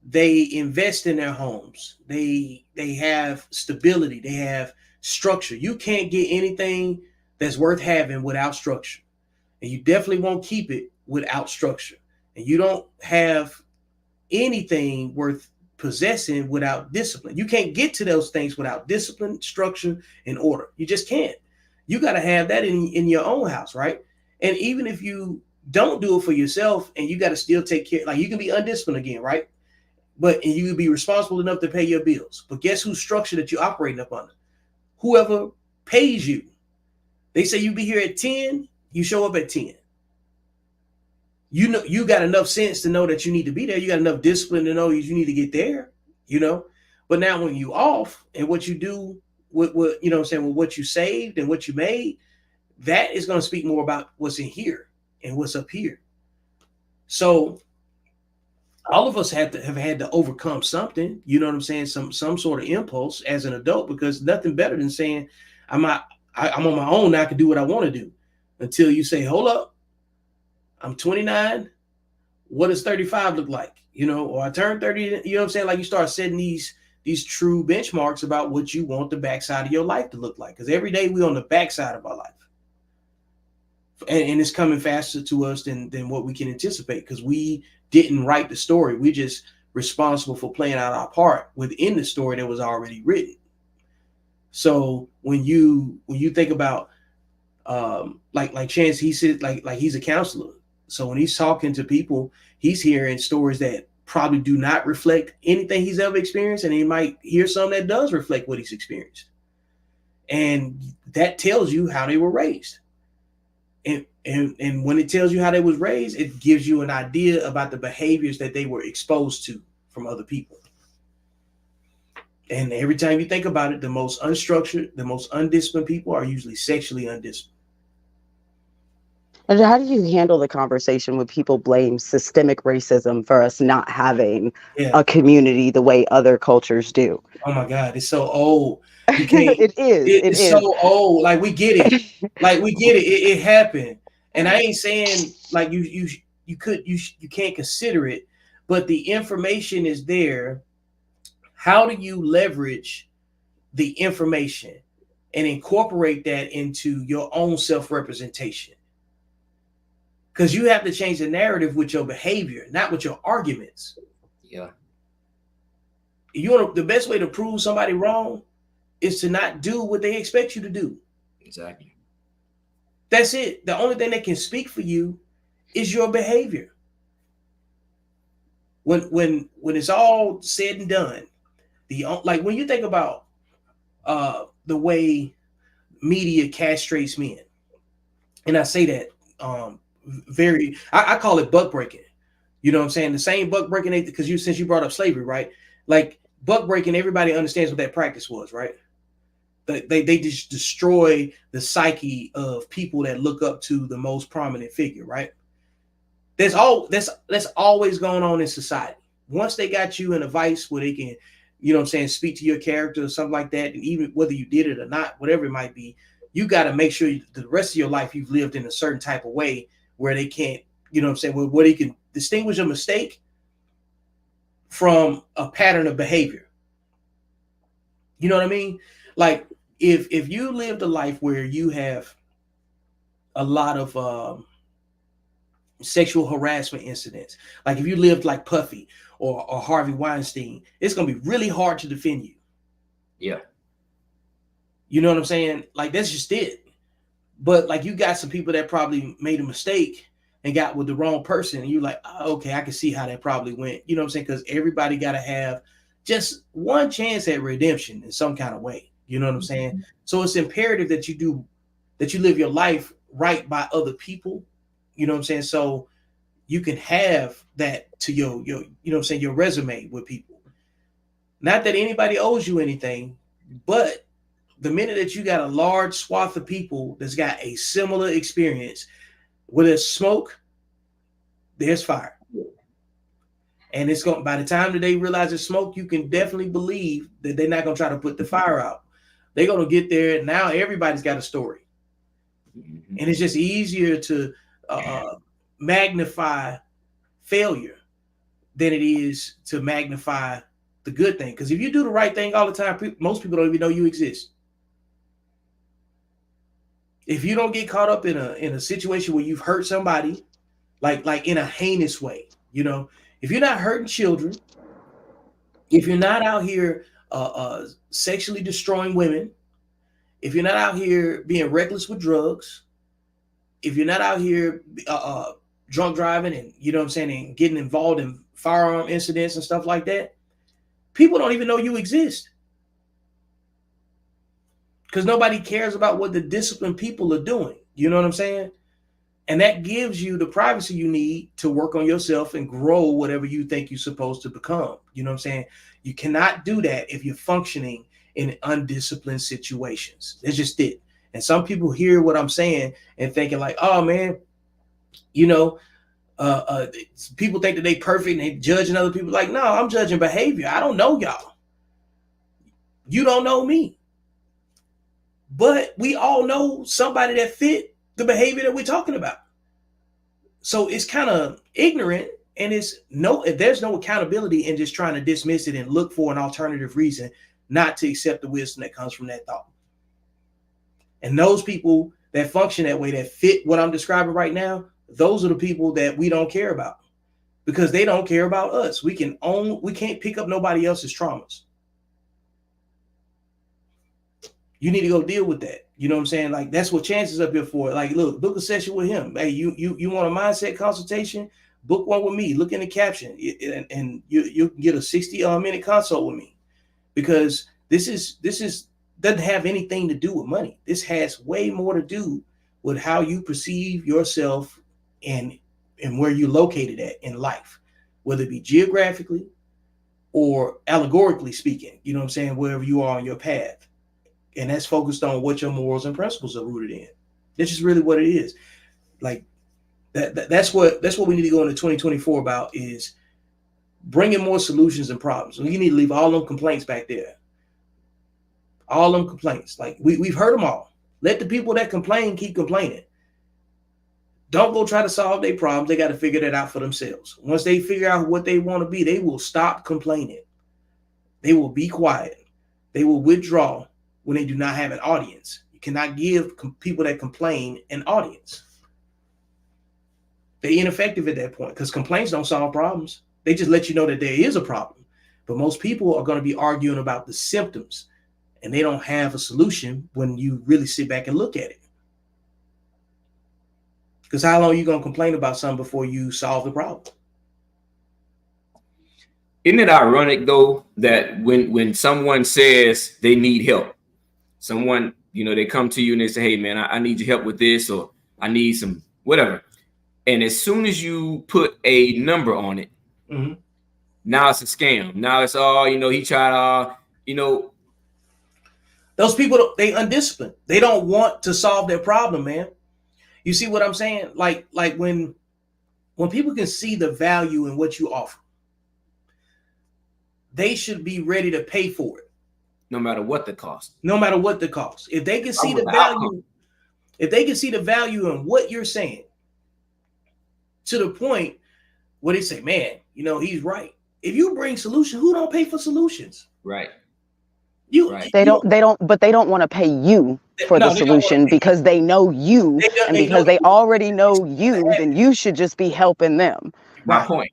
They invest in their homes. They have stability. They have structure. You can't get anything that's worth having without structure, and you definitely won't keep it without structure. And you don't have anything worth possessing without discipline. You can't get to those things without discipline, structure, and order. You just can't. You got to have that in your own house, right? And even if you don't do it for yourself and you got to still take care, like you can be undisciplined again, right? But and you can be responsible enough to pay your bills. But guess whose structure that you're operating up under? Whoever pays you. They say you be here at 10, you show up at 10. You know you got enough sense to know that you need to be there. You got enough discipline to know you need to get there, you know. But now when you off and what you do with what you know what I'm saying, with what you saved and what you made, that is going to speak more about what's in here and what's up here. So all of us have had to overcome something, you know what I'm saying, some sort of impulse as an adult, because nothing better than saying I'm on my own now, I can do what I want to do, until you say, hold up, I'm 29. What does 35 look like? You know, or I turned 30, you know what I'm saying? Like you start setting these true benchmarks about what you want the backside of your life to look like. Because every day we're on the backside of our life. And it's coming faster to us than what we can anticipate, because we didn't write the story. We're just responsible for playing out our part within the story that was already written. So when you think about like Chance, he said like he's a counselor. So when he's talking to people, he's hearing stories that probably do not reflect anything he's ever experienced, and he might hear some that does reflect what he's experienced. And that tells you how they were raised. And when it tells you how they was raised, it gives you an idea about the behaviors that they were exposed to from other people. And every time you think about it, the most unstructured, the most undisciplined people are usually sexually undisciplined. And how do you handle the conversation when people blame systemic racism for us not having Yeah. a community the way other cultures do? Oh my God, it's so old. You can't. It is. It It's is. so old. Like we get it. Like we get it. It happened. And I ain't saying like you can't consider it, but the information is there. How do you leverage the information and incorporate that into your own self-representation? Because you have to change the narrative with your behavior, not with your arguments. Yeah. The best way to prove somebody wrong is to not do what they expect you to do. Exactly. That's it. The only thing that can speak for you is your behavior. When it's all said and done, like when you think about the way media castrates men, and I say that I call it buck breaking. You know what I'm saying? The same buck breaking, because since you brought up slavery, right? Like buck breaking, everybody understands what that practice was, right? They just destroy the psyche of people that look up to the most prominent figure, right? That's always going on in society. once they got you in a vice where they can, you know what I'm saying, speak to your character or something like that, and even whether you did it or not, whatever it might be, you got to make sure the rest of your life you've lived in a certain type of way where they can't, you know what I'm saying, where they can distinguish a mistake from a pattern of behavior. You know what I mean? Like if you lived a life where you have a lot of sexual harassment incidents, like if you lived like Puffy or Harvey Weinstein, it's gonna be really hard to defend you. Yeah. You know what I'm saying? Like that's just it. But like you got some people that probably made a mistake and got with the wrong person, and you're like, oh, okay, I can see how that probably went. You know what I'm saying? Because everybody got to have just one chance at redemption in some kind of way. You know what I'm saying? So it's imperative that you live your life right by other people. You know what I'm saying? So you can have that to your you know what I'm saying, your resume with people. Not that anybody owes you anything, but the minute that you got a large swath of people that's got a similar experience, where there's smoke, there's fire. And it's going, by the time that they realize it's smoke, you can definitely believe that they're not going to try to put the fire out. They're going to get there. And now everybody's got a story. And it's just easier to magnify failure than it is to magnify the good thing. Because if you do the right thing all the time, most people don't even know you exist. If you don't get caught up in a situation where you've hurt somebody, like in a heinous way, you know, if you're not hurting children, if you're not out here sexually destroying women, if you're not out here being reckless with drugs, if you're not out here drunk driving and, you know what I'm saying, and getting involved in firearm incidents and stuff like that, people don't even know you exist. Because nobody cares about what the disciplined people are doing. You know what I'm saying? And that gives you the privacy you need to work on yourself and grow whatever you think you're supposed to become. You know what I'm saying? You cannot do that if you're functioning in undisciplined situations. It's just it. And some people hear what I'm saying and thinking like, oh man, you know, people think that they perfect and they judging other people. Like, no, I'm judging behavior. I don't know y'all. You don't know me. But we all know somebody that fit the behavior that we're talking about. So it's kind of ignorant, and if there's no accountability in just trying to dismiss it and look for an alternative reason not to accept the wisdom that comes from that thought. And those people that function that way, that fit what I'm describing right now, those are the people that we don't care about because they don't care about us. We can't pick up nobody else's traumas. You need to go deal with that. You know what I'm saying? Like, that's what Chance is up here for. Like, look, book a session with him. Hey, you want a mindset consultation? Book one with me. Look in the caption, and you can get a 60-minute consult with me, because this doesn't have anything to do with money. This has way more to do with how you perceive yourself and where you're located at in life, whether it be geographically or allegorically speaking. You know what I'm saying? Wherever you are on your path. And that's focused on what your morals and principles are rooted in. That's just really what it is. Like that's what we need to go into 2024 about, is bringing more solutions and problems. And you need to leave all them complaints back there. All them complaints. Like we've heard them all. Let the people that complain keep complaining. Don't go try to solve their problems. They got to figure that out for themselves. Once they figure out what they want to be, they will stop complaining. They will be quiet. They will withdraw when they do not have an audience. You cannot give people that complain an audience. They're ineffective at that point, because complaints don't solve problems. They just let you know that there is a problem. But most people are going to be arguing about the symptoms, and they don't have a solution when you really sit back and look at it. Because how long are you going to complain about something before you solve the problem? Isn't it ironic, though, that when someone says they need help, someone, you know, they come to you and they say, hey, man, I need your help with this, or I need some whatever. And as soon as you put a number on it, mm-hmm. Now it's a scam. Now it's all, you know, he tried, you know. Those people, they undisciplined. They don't want to solve their problem, man. You see what I'm saying? Like when people can see the value in what you offer, they should be ready to pay for it. No matter what the cost. No matter what the cost. If they can see the value, if they can see the value in what you're saying, to the point where they say, man, you know, he's right. If you bring solutions, who don't pay for solutions? Right. They don't want to pay you for the solution because they know you, and because they already know you, then you should just be helping them. My point.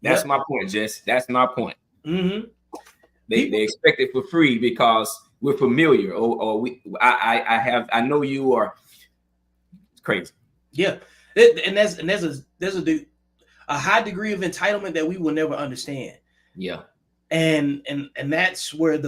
That's my point, Jess. That's my point. Mm-hmm. They expect it for free because we're familiar, or I know you, or it's crazy. Yeah, and there's a high degree of entitlement that we will never understand. Yeah, and that's where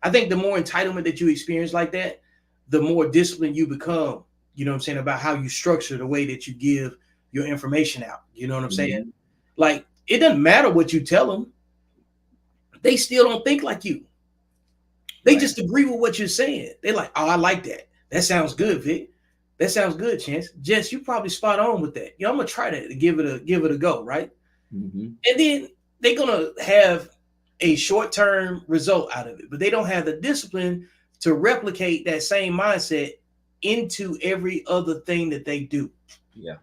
I think the more entitlement that you experience like that, the more disciplined you become. You know what I'm saying, about how you structure the way that you give your information out. You know what I'm saying? Like, it doesn't matter what you tell them. They still don't think like you. They just agree with what you're saying. They're like, oh, I like that. That sounds good, Vic. That sounds good, Chance. Jess, you probably spot on with that. I'm gonna try that and give it a go, right? Mm-hmm. And then they're gonna have a short-term result out of it, but they don't have the discipline to replicate that same mindset into every other thing that they do. Yeah.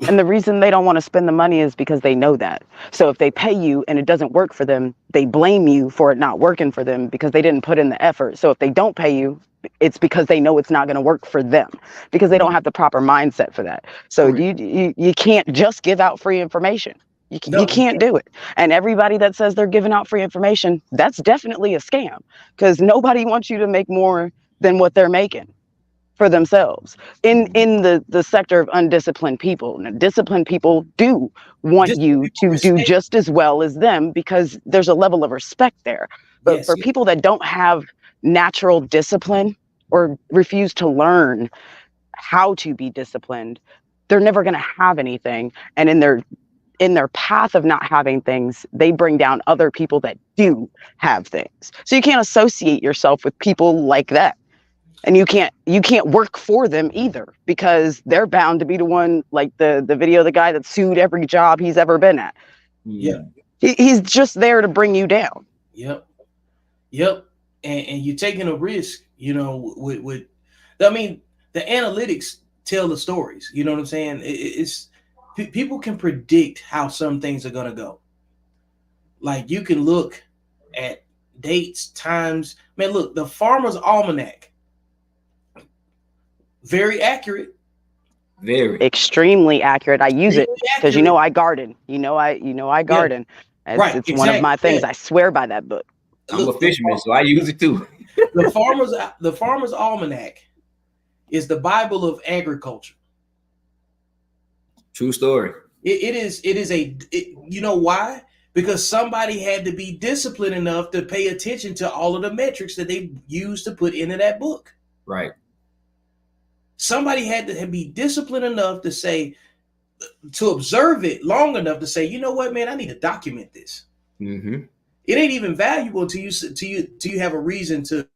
And the reason they don't want to spend the money is because they know that. So if they pay you and it doesn't work for them, they blame you for it not working for them because they didn't put in the effort. So if they don't pay you, it's because they know it's not going to work for them, because they don't have the proper mindset for that. So you can't just give out free information. You can't do it. And everybody that says they're giving out free information, that's definitely a scam, because nobody wants you to make more than what they're making for themselves in the sector of undisciplined people. Now, disciplined people do want you to do just as well as them, because there's a level of respect there. But for people that don't have natural discipline or refuse to learn how to be disciplined, they're never going to have anything. And in their path of not having things, they bring down other people that do have things. So you can't associate yourself with people like that. And you can't work for them either, because they're bound to be the one, like the video of the guy that sued every job he's ever been at. Yeah. He's just there to bring you down. Yep. And you're taking a risk, you know, with I mean, the analytics tell the stories. You know what I'm saying? It's people can predict how some things are going to go. Like, you can look at dates, times. Man, look, the Farmer's Almanac. Very accurate. Very. Extremely accurate. I use it because I garden. I garden. Yeah. It's one of my things. Yeah. I swear by that book. I'm a fisherman, so I use it too. The Farmer's Almanac is the Bible of agriculture. True story. It is you know why? Because somebody had to be disciplined enough to pay attention to all of the metrics that they used to put into that book. Right. Somebody had to be disciplined enough to observe it long enough to say, you know what, man, I need to document this. Mm-hmm. It ain't even valuable until you have a reason to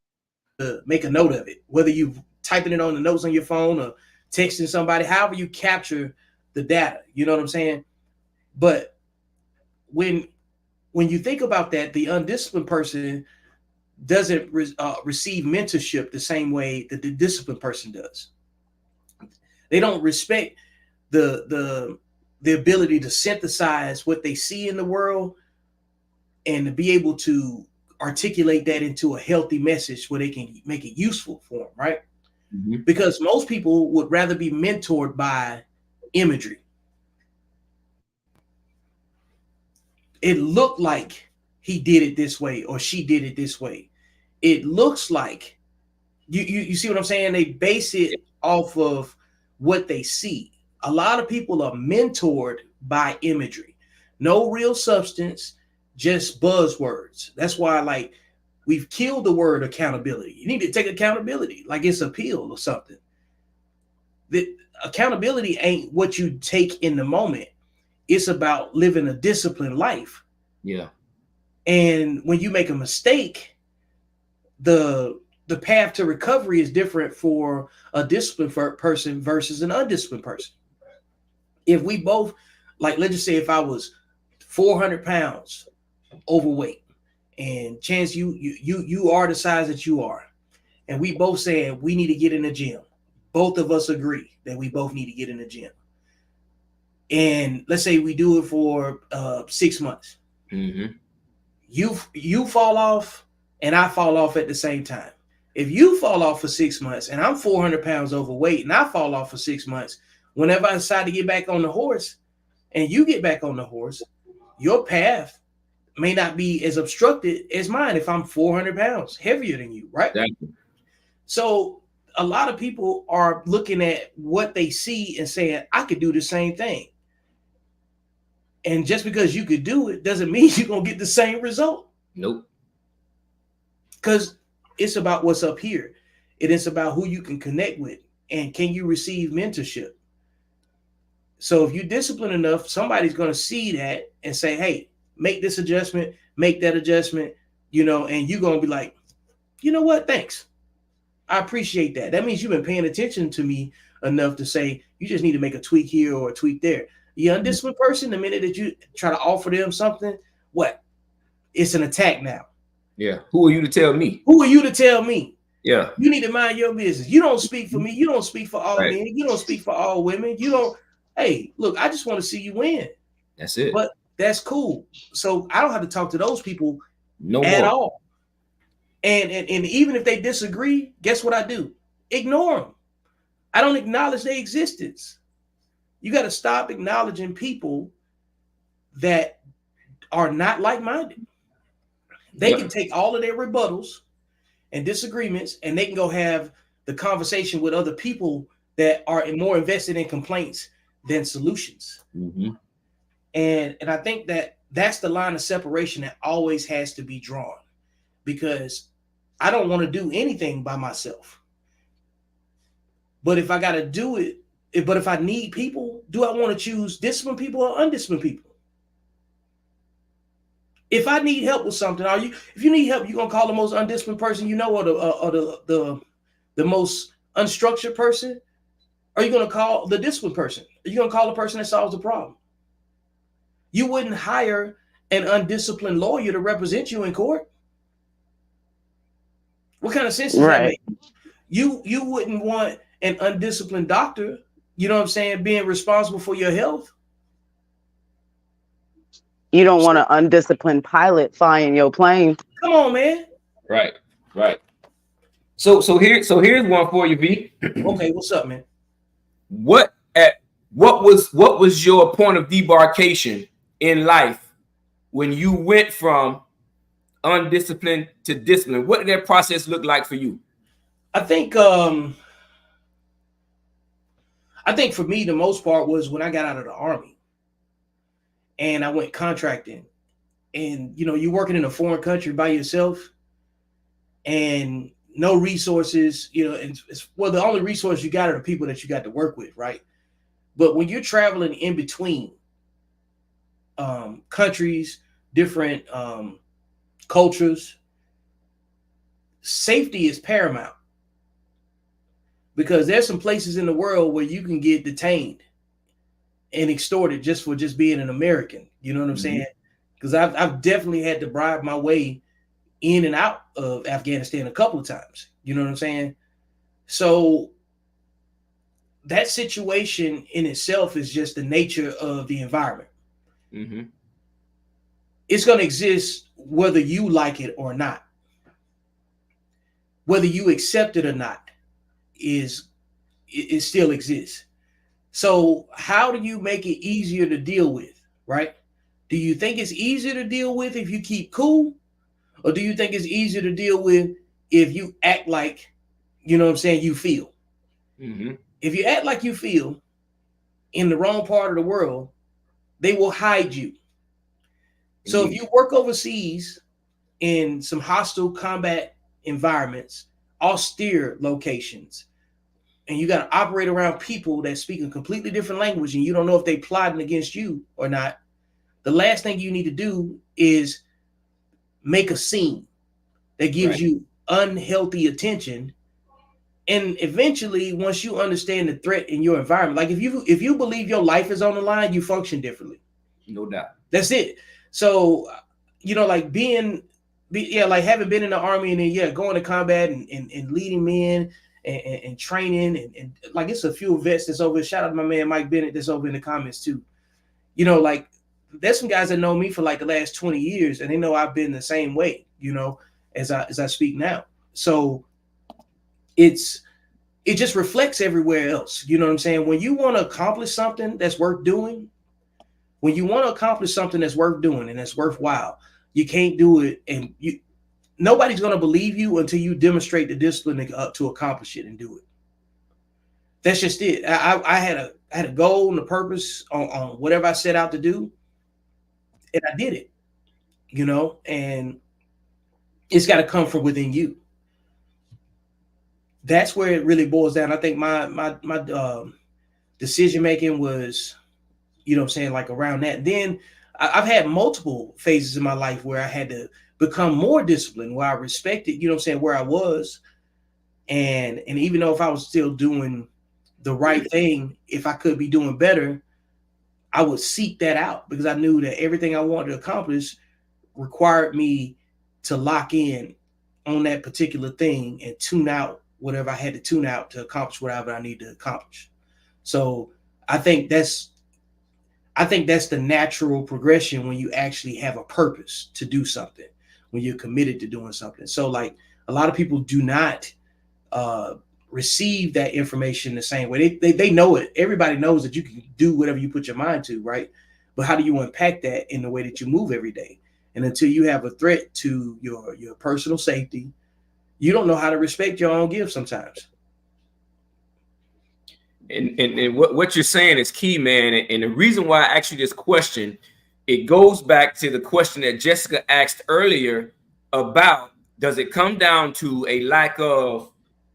make a note of it, whether you typing it on the notes on your phone or texting somebody, however you capture the data. You know what I'm saying? But when you think about that, the undisciplined person doesn't receive mentorship the same way that the disciplined person does. They don't respect the ability to synthesize what they see in the world and to be able to articulate that into a healthy message where they can make it useful for them, right? Mm-hmm. Because most people would rather be mentored by imagery. It looked like he did it this way or she did it this way. It looks like you see what I'm saying? They base it off of what they see. A lot of people are mentored by imagery. No real substance, just buzzwords. That's why, like, we've killed the word accountability. You need to take accountability like it's a pill or something. The accountability ain't what you take in the moment. It's about living a disciplined life. Yeah. And when you make a mistake, the path to recovery is different for a disciplined person versus an undisciplined person. If we both, like, let's just say if I was 400 pounds overweight, and Chance, you are the size that you are, and we both saying we need to get in the gym. Both of us agree that we both need to get in the gym. And let's say we do it for 6 months. Mm-hmm. You fall off and I fall off at the same time. If you fall off for 6 months and I'm 400 pounds overweight and I fall off for 6 months, whenever I decide to get back on the horse and you get back on the horse, your path may not be as obstructed as mine if I'm 400 pounds heavier than you, right? Exactly. So a lot of people are looking at what they see and saying, I could do the same thing. And just because you could do it doesn't mean you're going to get the same result. Nope. Because it's about what's up here. It is about who you can connect with and can you receive mentorship. So if you're disciplined enough, somebody's going to see that and say, hey, make this adjustment, make that adjustment, and you're going to be like, you know what? Thanks. I appreciate that. That means you've been paying attention to me enough to say, you just need to make a tweak here or a tweak there. The undisciplined person, the minute that you try to offer them something, what? It's an attack now. Yeah. Who are you to tell me? Who are you to tell me? Yeah. You need to mind your business. You don't speak for me. You don't speak for all men. You don't speak for all women. You don't. Hey, look, I just want to see you win. That's it. But that's cool. So I don't have to talk to those people at all. And even if they disagree, guess what I do? Ignore them. I don't acknowledge their existence. You got to stop acknowledging people that are not like-minded. They can take all of their rebuttals and disagreements, and they can go have the conversation with other people that are more invested in complaints than solutions. Mm-hmm. And I think that that's the line of separation that always has to be drawn, because I don't want to do anything by myself. But if I got to do it, if I need people, do I want to choose disciplined people or undisciplined people? If I need help with something, if you need help, you're gonna call the most undisciplined person you know, or the most unstructured person? Or are you gonna call the disciplined person? Are you gonna call the person that solves the problem? You wouldn't hire an undisciplined lawyer to represent you in court. What kind of sense does that make? You wouldn't want an undisciplined doctor, you know what I'm saying, being responsible for your health. You don't want an undisciplined pilot flying your plane. Come on, man. Right. So here's one for you, V. Okay, what's up, man? What was your point of debarkation in life when you went from undisciplined to disciplined? What did that process look like for you? I think for me, the most part was when I got out of the Army and I went contracting. And, you're working in a foreign country by yourself and no resources, and the only resource you got are the people that you got to work with, right? But when you're traveling in between countries, different cultures, safety is paramount, because there's some places in the world where you can get detained and extorted just for being an American. You know what I'm saying? Because I've definitely had to bribe my way in and out of Afghanistan a couple of times. You know what I'm saying? So that situation in itself is just the nature of the environment. Mm-hmm. It's going to exist whether you like it or not. Whether you accept it or not, it still exists. So how do you make it easier to deal with, right? Do you think it's easier to deal with if you keep cool? Or do you think it's easier to deal with if you act like, you know what I'm saying, you feel? Mm-hmm. If you act like you feel in the wrong part of the world, they will hide you. So if you work overseas in some hostile combat environments, austere locations, and you got to operate around people that speak a completely different language and you don't know if they plotting against you or not, the last thing you need to do is make a scene that gives you unhealthy attention. And eventually, once you understand the threat in your environment, like if you believe your life is on the line, you function differently. No doubt. That's it. So, like like having been in the Army and then going to combat and leading men and training and like it's a few vets that's over. Shout out to my man Mike Bennett that's over in the comments too. Like there's some guys that know me for like the last 20 years and they know I've been the same way, as I speak now. So it just reflects everywhere else. You know what I'm saying? When you want to accomplish something that's worth doing, and that's worthwhile, you can't do it, and nobody's going to believe you until you demonstrate the discipline to accomplish it and do it. That's just it. I had a goal and a purpose on whatever I set out to do, and I did it. And it's got to come from within you. That's where it really boils down. I think my decision making was, like around that. Then I've had multiple phases in my life where I had to become more disciplined, where I respected, where I was. And even though if I was still doing the right thing, if I could be doing better, I would seek that out because I knew that everything I wanted to accomplish required me to lock in on that particular thing and tune out whatever I had to tune out to accomplish whatever I need to accomplish. So I think that's the natural progression when you actually have a purpose to do something, when you're committed to doing something. So like a lot of people do not receive that information the same way. They know it. Everybody knows that you can do whatever you put your mind to, right? But how do you unpack that in the way that you move every day? And until you have a threat to your personal safety, you don't know how to respect your own gifts sometimes. And what you're saying is key, man. And the reason why I asked you this question, it goes back to the question that Jessica asked earlier about, does it come down to a lack of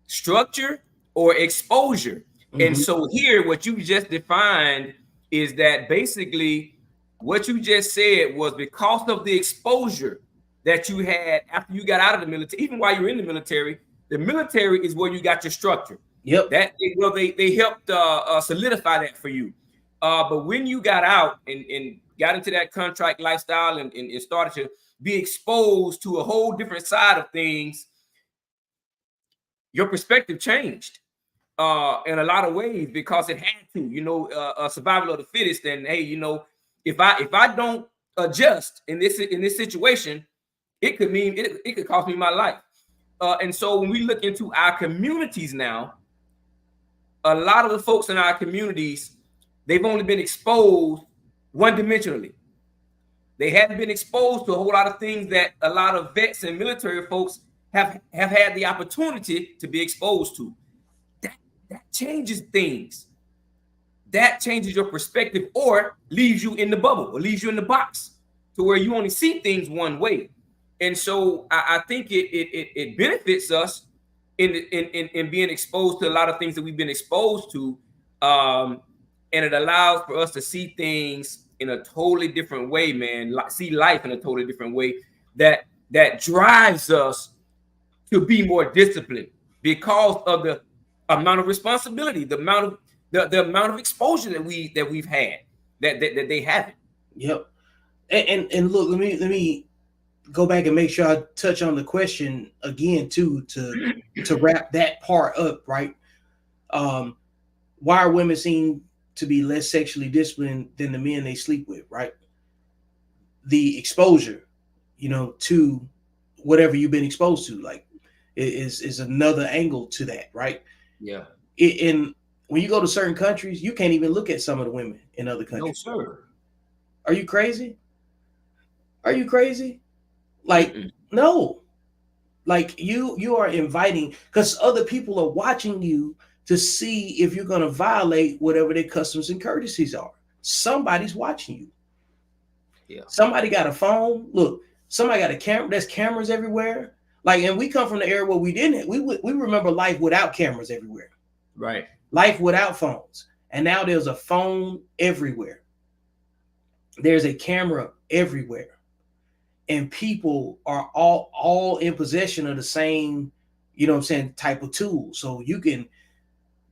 structure or exposure? Mm-hmm. And so here, what you just defined is that basically what you just said was because of the exposure that you had after you got out of the military, even while you're in the military is where you got your structure. Yep. They helped solidify that for you. But when you got out and got into that contract lifestyle and started to be exposed to a whole different side of things, your perspective changed in a lot of ways because it had to. Survival of the fittest. And hey, if I don't adjust in this situation, it could mean it could cost me my life. And so when we look into our communities now, a lot of the folks in our communities, they've only been exposed one-dimensionally. They hadn't been exposed to a whole lot of things that a lot of vets and military folks have had the opportunity to be exposed to. That changes things. That changes your perspective or leaves you in the bubble or leaves you in the box to where you only see things one way. And so I think it benefits us in being exposed to a lot of things that we've been exposed to. And it allows for us to see things in a totally different way, man. See life in a totally different way that drives us to be more disciplined because of the amount of responsibility, the amount of exposure that we've had that they haven't. Yep. And look, let me go back and make sure I touch on the question again too to wrap that part up, right? Why are women seem to be less sexually disciplined than the men they sleep with, right? The exposure, to whatever you've been exposed to, like, is another angle to that, right? Yeah. And when you go to certain countries, you can't even look at some of the women in other countries. No, sir. Are you crazy? Like, no. Like you are inviting, because other people are watching you to see if you're going to violate whatever their customs and courtesies are. Somebody's watching you. Yeah. Somebody got a phone. Look, somebody got a camera. There's cameras everywhere. Like, and we come from the era where we remember life without cameras everywhere. Right. Life without phones. And now there's a phone everywhere. There's a camera everywhere. And people are all in possession of the same, type of tool. So you can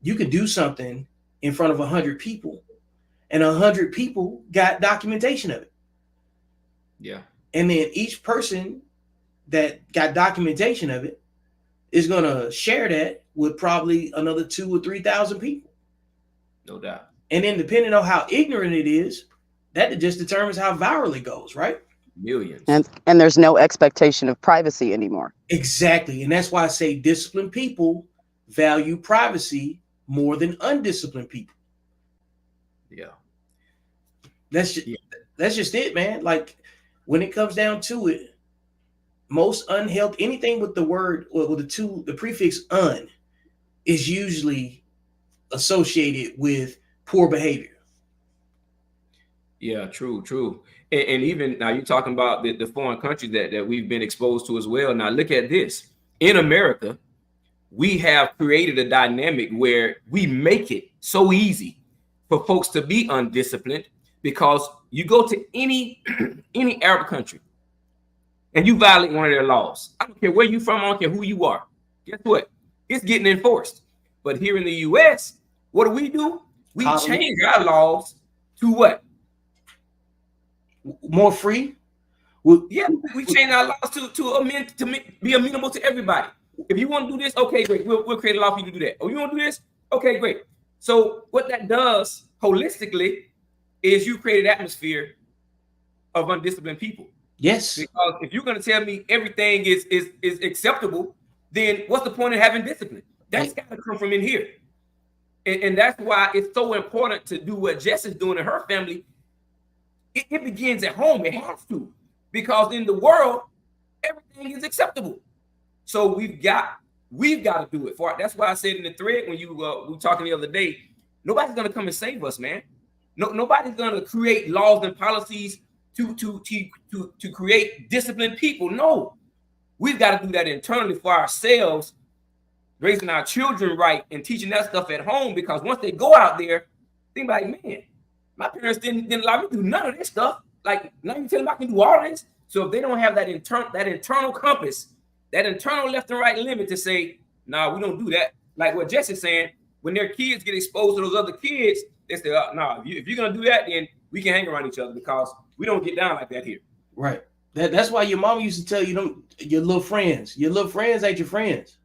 do something in front of 100 people, and 100 people got documentation of it. Yeah. And then each person that got documentation of it is going to share that with probably another 2 or 3,000 people. No doubt. And then depending on how ignorant it is, that just determines how viral it goes, right? Millions. And there's no expectation of privacy anymore. Exactly. And that's why I say disciplined people value privacy more than undisciplined people. Yeah. That's just it, man. Like when it comes down to it, most unhealthy, anything with the word or with the prefix "un" is usually associated with poor behavior. Yeah, true. And even now you're talking about the foreign countries that we've been exposed to as well. Now look at this. In America, we have created a dynamic where we make it so easy for folks to be undisciplined, because you go to any any Arab country and you violate one of their laws. I don't care where you're from, I don't care who you are. Guess what? It's getting enforced. But here in the US, what do? We change our laws to what? More free? Yeah, we change our laws to be amenable to everybody. If you want to do this, okay, great. We'll create a law for you to do that. Oh, you want to do this? Okay, great. So what that does holistically is you create an atmosphere of undisciplined people. Yes. Because if you're going to tell me everything is acceptable, then what's the point of having discipline? That's got to come from in here. And that's why it's so important to do what Jess is doing in her family. It begins at home. It has to. Because in the world, everything is acceptable. So we've got to do it for it. That's why I said in the thread when we were talking the other day, nobody's going to come and save us, man. Nobody's going to create laws and policies to create disciplined people. No, we've got to do that internally for ourselves, raising our children right and teaching that stuff at home. Because once they go out there, think like, man, my parents didn't allow me to do none of this stuff. Like, now you tell them I can do all this. So if they don't have that internal compass, that internal left and right limit to say, nah, we don't do that. Like what Jess is saying, when their kids get exposed to those other kids, they say, nah, if you're going to do that, then we can hang around each other because we don't get down like that here. Right. That's why your mom used to tell you, your little friends ain't your friends.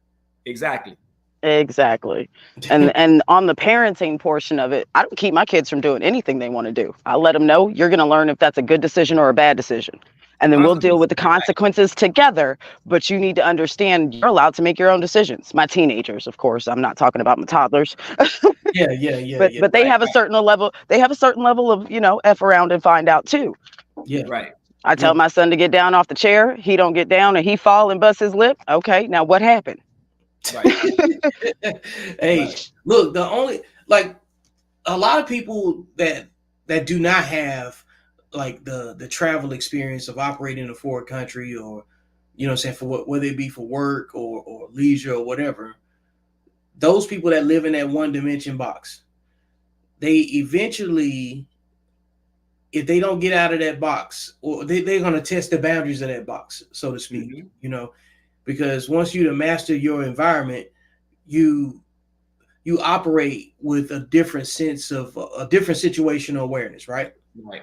Exactly. And on the parenting portion of it, I don't keep my kids from doing anything they want to do. I let them know you're going to learn if that's a good decision or a bad decision. And then we'll deal with the consequences together. But you need to understand you're allowed to make your own decisions. My teenagers, of course, I'm not talking about my toddlers. Yeah. But they have a certain level. They have a certain level of, F around and find out too. Yeah. Right. I tell my son to get down off the chair. He don't get down and he fall and bust his lip. Okay, now what happened? Right. Hey, look, a lot of people that do not have like the travel experience of operating in a foreign country, or for whether it be for work or leisure or whatever, those people that live in that one dimension box, they eventually, if they don't get out of that box, or they're going to test the boundaries of that box, so to speak, because once you master your environment, you operate with a different sense of a different situational awareness, right? Right.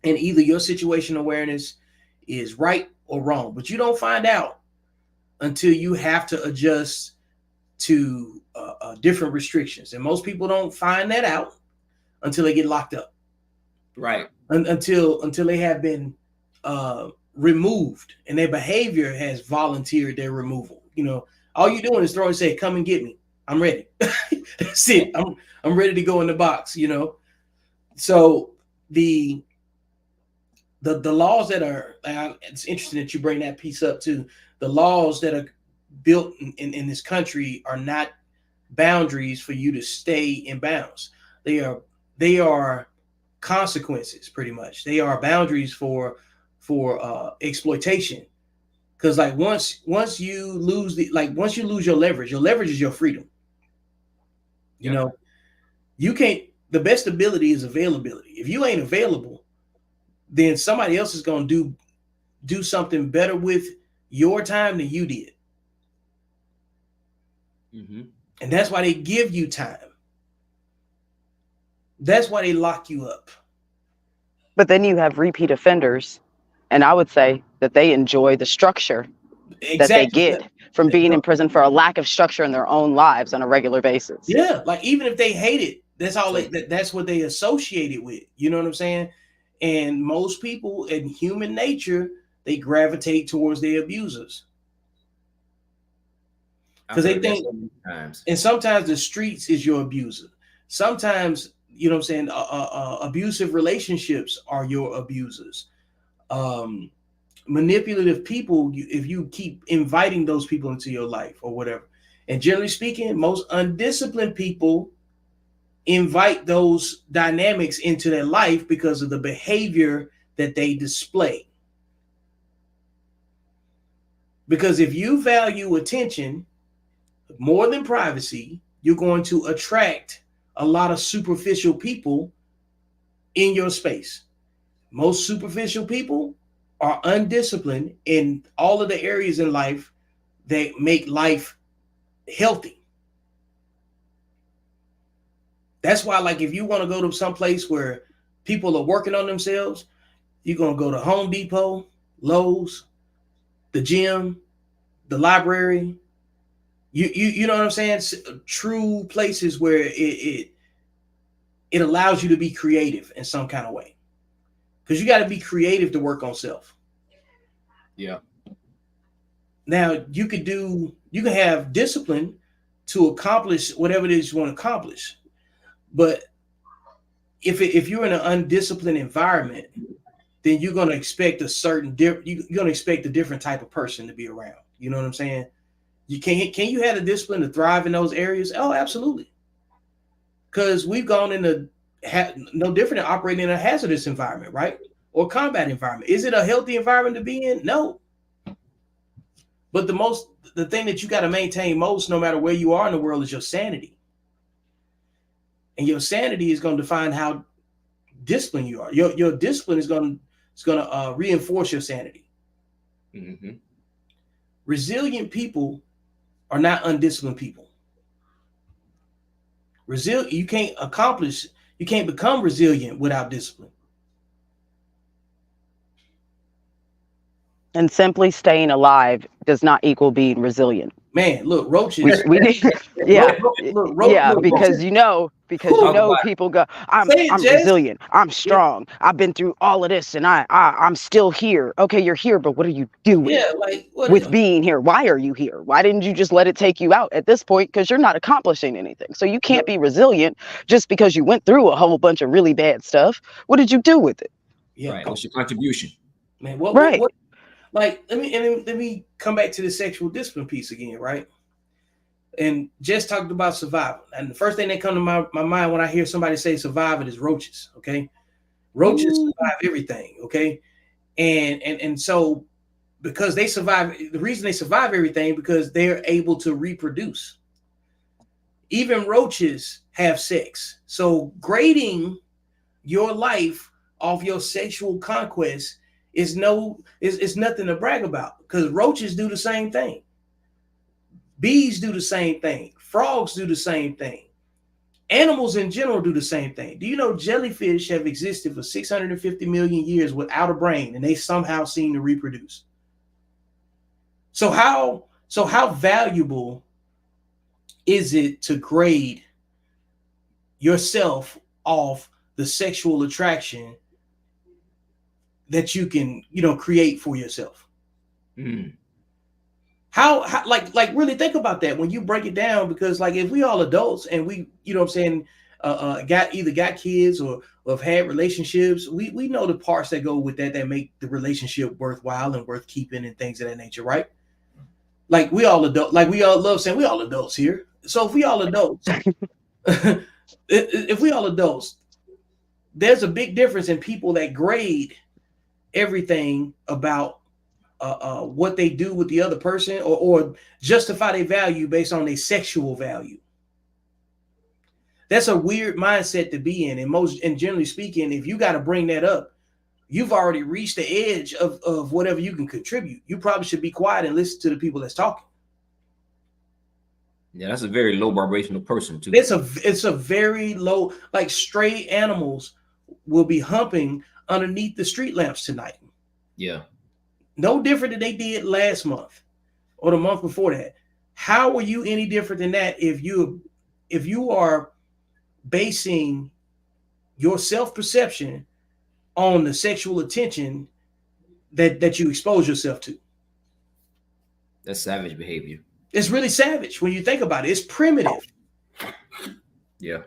And either your situational awareness is right or wrong, but you don't find out until you have to adjust to different restrictions. And most people don't find that out until they get locked up. Right. Until they have been removed and their behavior has volunteered their removal. All you're doing is throwing and say, come and get me. I'm ready. That's it. I'm ready to go in the box, So the laws that are, it's interesting that you bring that piece up too. The laws that are built in this country are not boundaries for you to stay in bounds. They are consequences, pretty much. They are boundaries for exploitation. Because like once you lose your leverage is your freedom. You can't. The best ability is availability. If you ain't available, then somebody else is going to do something better with your time than you did. Mm-hmm. And that's why they give you time. That's why they lock you up. But then you have repeat offenders And I would say that they enjoy the structure that they Exactly. get from being in prison for a lack of structure in their own lives on a regular basis. Yeah, like even if they hate it, that's all. That's what they associate it with. You know what I'm saying? And most people in human nature, they gravitate towards their abusers because they think. And sometimes the streets is your abuser. Sometimes, you know what I'm saying, abusive relationships are your abusers. Manipulative people, if you keep inviting those people into your life or whatever. And generally speaking, most undisciplined people invite those dynamics into their life because of the behavior that they display. Because if you value attention more than privacy, you're going to attract a lot of superficial people in your space. Most superficial people are undisciplined in all of the areas in life that make life healthy. That's why, like, if you want to go to some place where people are working on themselves, you're going to go to Home Depot, Lowe's, the gym, the library. You know what I'm saying? True places where it allows you to be creative in some kind of way. Because you got to be creative to work on self. Yeah. Now you can have discipline to accomplish whatever it is you want to accomplish. But if you're in an undisciplined environment, then you're going to expect you're going to expect a different type of person to be around. You know what I'm saying? Can you have the discipline to thrive in those areas? Oh, absolutely. Because we've gone into no different than operating in a hazardous environment, right? Or combat environment. Is it a healthy environment to be in? No. But the thing that you got to maintain most, no matter where you are in the world, is your sanity. And your sanity is going to define how disciplined you are. Your discipline is going to reinforce your sanity. Mm-hmm. Resilient people are not undisciplined people. You can't become resilient without discipline. And simply staying alive does not equal being resilient. Man, look, roaches. We need, yeah, because people go, I'm resilient, I'm strong, I've been through all of this, and I'm still here. Okay, you're here, but what are you doing? Yeah, like with being here? Why are you here? Why didn't you just let it take you out at this point? Because you're not accomplishing anything. So you can't be resilient just because you went through a whole bunch of really bad stuff. What did you do with it? Yeah, right. What's your contribution? Man, what like let me come back to the sexual discipline piece again, right? And Jess talked about survival. And the first thing that comes to my mind when I hear somebody say survival is roaches. Okay. Roaches survive everything. Okay. And so because they survive, the reason they survive everything because they're able to reproduce. Even roaches have sex. So grading your life off your sexual conquest is nothing to brag about, because roaches do the same thing. Bees do the same thing. Frogs do the same thing. Animals in general do the same thing. Do you know jellyfish have existed for 650 million years without a brain, and they somehow seem to reproduce? So how valuable is it to grade yourself off the sexual attraction that you can, create for yourself? Mm. How like really think about that when you break it down, because like if we all adults and we, got kids or have had relationships, we know the parts that go with that make the relationship worthwhile and worth keeping and things of that nature, right? Like we all love saying we all adults here. So if we all adults, if we all adults, there's a big difference in people that grade everything about what they do with the other person or justify their value based on their sexual value. That's a weird mindset to be in. And generally speaking, if you got to bring that up, you've already reached the edge of whatever you can contribute. You probably should be quiet and listen to the people that's talking. Yeah, that's a very low vibrational person too. It's a very low, like stray animals will be humping underneath the street lamps tonight. Yeah. No different than they did last month or the month before that. How are you any different than that if you are basing your self-perception on the sexual attention that you expose yourself to? That's savage behavior. It's really savage when you think about it. It's primitive. Yeah.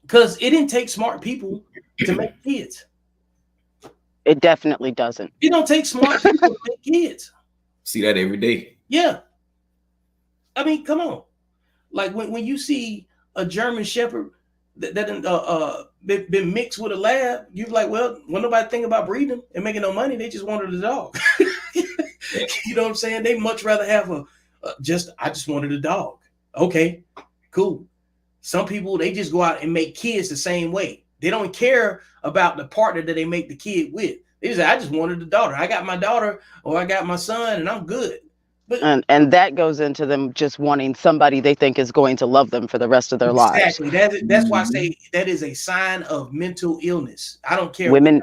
Because it didn't take smart people to make kids. It definitely doesn't. It don't take smart people to make kids. See that every day. Yeah. I mean, come on. Like when you see a German Shepherd that been mixed with a lab, you're like, well, when nobody think about breeding them and making no money, they just wanted a dog. You know what I'm saying? They much rather have I just wanted a dog. Okay, cool. Some people, they just go out and make kids the same way. They don't care about the partner that they make the kid with. They just say, I just wanted a daughter. I got my daughter or I got my son and I'm good. But And that goes into them just wanting somebody they think is going to love them for the rest of their lives. exactly. That's why I say that is a sign of mental illness. I don't care. Women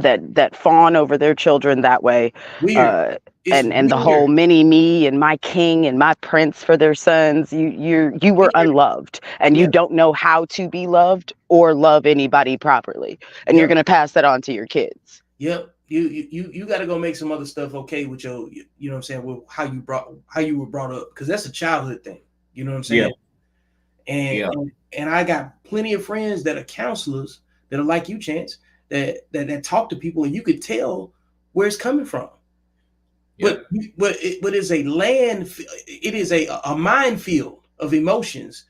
that fawn over their children that way, Weird. and the whole mini me and my king and my prince for their sons. You were unloved, and you don't know how to be loved or love anybody properly, and you're going to pass that on to your kids. Yep. You got to go make some other stuff okay with your, you know what I'm saying, with how you were brought up, because that's a childhood thing. You know what I'm saying? Yeah. And I got plenty of friends that are counselors that are like you, Chance, that talk to people and you could tell where it's coming from. But it is a minefield of emotions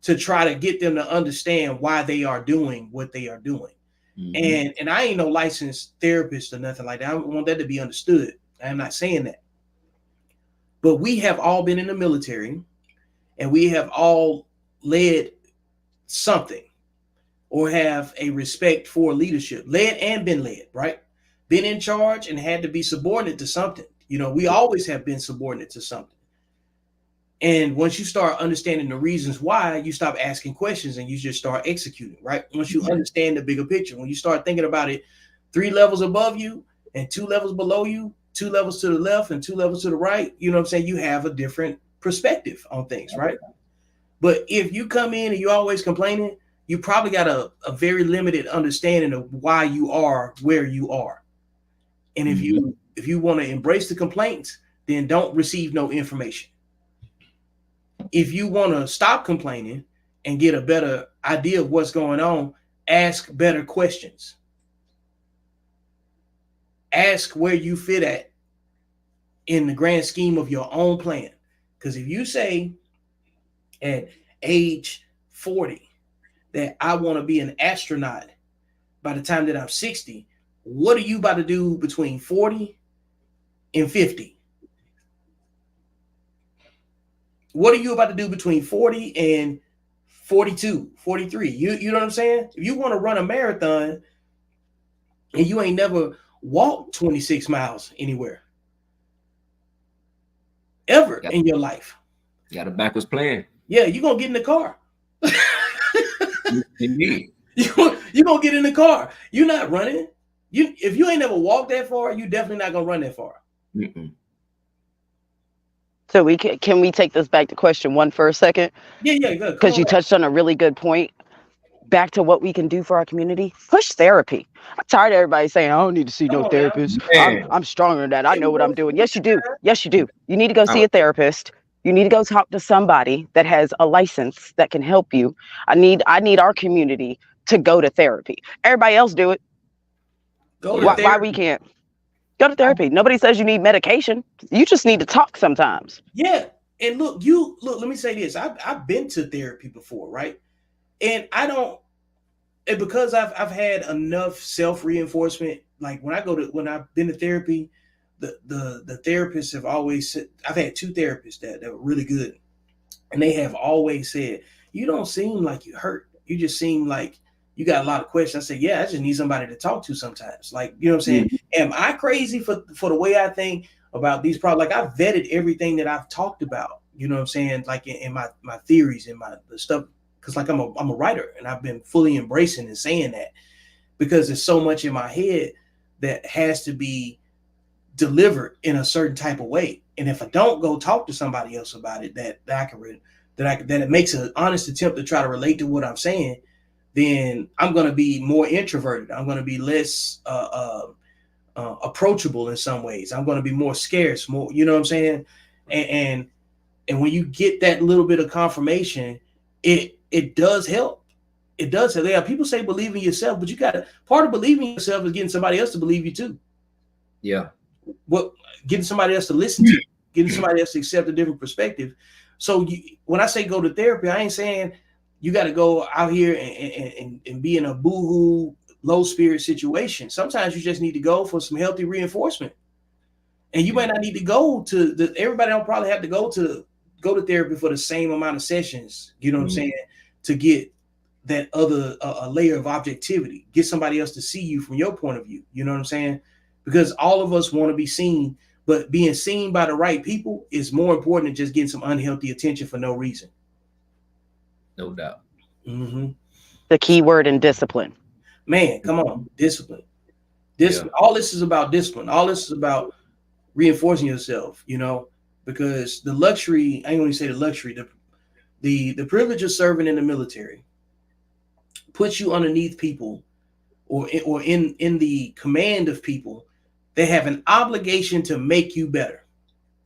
to try to get them to understand why they are doing what they are doing. Mm-hmm. And I ain't no licensed therapist or nothing like that. I want that to be understood. I'm not saying that. But we have all been in the military and we have all led something or have a respect for leadership, led and been led, right? Been in charge and had to be subordinate to something. You know, we always have been subordinate to something. And once you start understanding the reasons why, you stop asking questions and you just start executing, right? Once you understand the bigger picture, when you start thinking about it, 3 levels above you and 2 levels below you, 2 levels to the left and 2 levels to the right, you know what I'm saying? You have a different perspective on things, right? But if you come in and you're always complaining, you probably got a very limited understanding of why you are where you are. And if you want to embrace the complaints, then don't receive no information. If you want to stop complaining and get a better idea of what's going on, ask better questions. Ask where you fit at in the grand scheme of your own plan. Because if you say at age 40 that I want to be an astronaut by the time that I'm 60, what are you about to do between 40 and 50? What are you about to do between 40 and 42, 43? You know what I'm saying? If you want to run a marathon and you ain't never walked 26 miles anywhere ever in your life. You got a backwards plan. Yeah, you're going to get in the car. Indeed. You're going to get in the car. You're not running. If you ain't never walked that far, you definitely not going to run that far. Mm-mm. So can we take this back to question 1 for a second? Yeah, good. Because you touched on a really good point. Back to what we can do for our community. Push therapy. I'm tired of everybody saying, I don't need to see no therapist. I'm stronger than that. I know what I'm doing. Yes, you do. Yes, you do. You need to go see a therapist. You need to go talk to somebody that has a license that can help you. I need our community to go to therapy. Everybody else do it. Why we can't? Go to therapy. Nobody says you need medication. You just need to talk sometimes. Yeah. And look, let me say this. I've been to therapy before, right? And because I've had enough self-reinforcement, like when I've been to therapy, the therapists have always said, I've had 2 therapists that were really good. And they have always said, you don't seem like you hurt. You just seem like you got a lot of questions. I said, yeah, I just need somebody to talk to sometimes. Like, you know what I'm saying? Mm-hmm. Am I crazy for the way I think about these problems? Like, I've vetted everything that I've talked about, you know what I'm saying? Like in my theories and the stuff, because like I'm a writer and I've been fully embracing and saying that because there's so much in my head that has to be delivered in a certain type of way. And if I don't go talk to somebody else about it, that it makes an honest attempt to try to relate to what I'm saying, then I'm going to be more introverted. I'm going to be less approachable in some ways. I'm going to be more scarce, more, you know what I'm saying? And when you get that little bit of confirmation, it does help. It does help. Yeah, people say believe in yourself, but you got to, part of believing in yourself is getting somebody else to believe you too. Yeah. What, getting somebody else to listen to you, getting somebody else to accept a different perspective. So when I say go to therapy, I ain't saying you got to go out here and be in a boohoo, low spirit situation. Sometimes you just need to go for some healthy reinforcement. And you might not need to go to everybody don't probably have to go to therapy for the same amount of sessions, you know what I'm saying, to get that other a layer of objectivity, get somebody else to see you from your point of view, you know what I'm saying? Because all of us want to be seen, but being seen by the right people is more important than just getting some unhealthy attention for no reason. No doubt. Mm-hmm. The key word in discipline. Man, come on, discipline. All this is about discipline. All this is about reinforcing yourself, you know, because the luxury, I ain't going to say the luxury, the privilege of serving in the military puts you underneath people or in the command of people that have an obligation to make you better.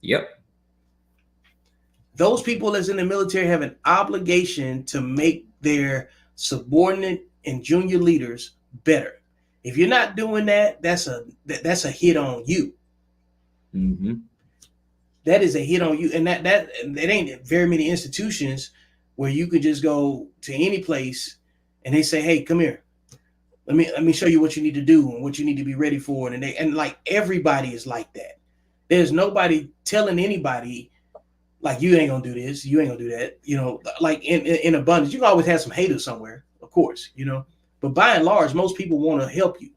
Yep. Those people that's in the military have an obligation to make their subordinate and junior leaders better. If you're not doing that, that's a hit on you. Mm-hmm. That is a hit on you, and that ain't very many institutions where you could just go to any place and they say, "Hey, come here. Let me show you what you need to do and what you need to be ready for." And like everybody is like that. There's nobody telling anybody like you ain't gonna do this, you ain't gonna do that. You know, like in abundance, you can always have some haters somewhere, of course, you know. But by and large, most people want to help you.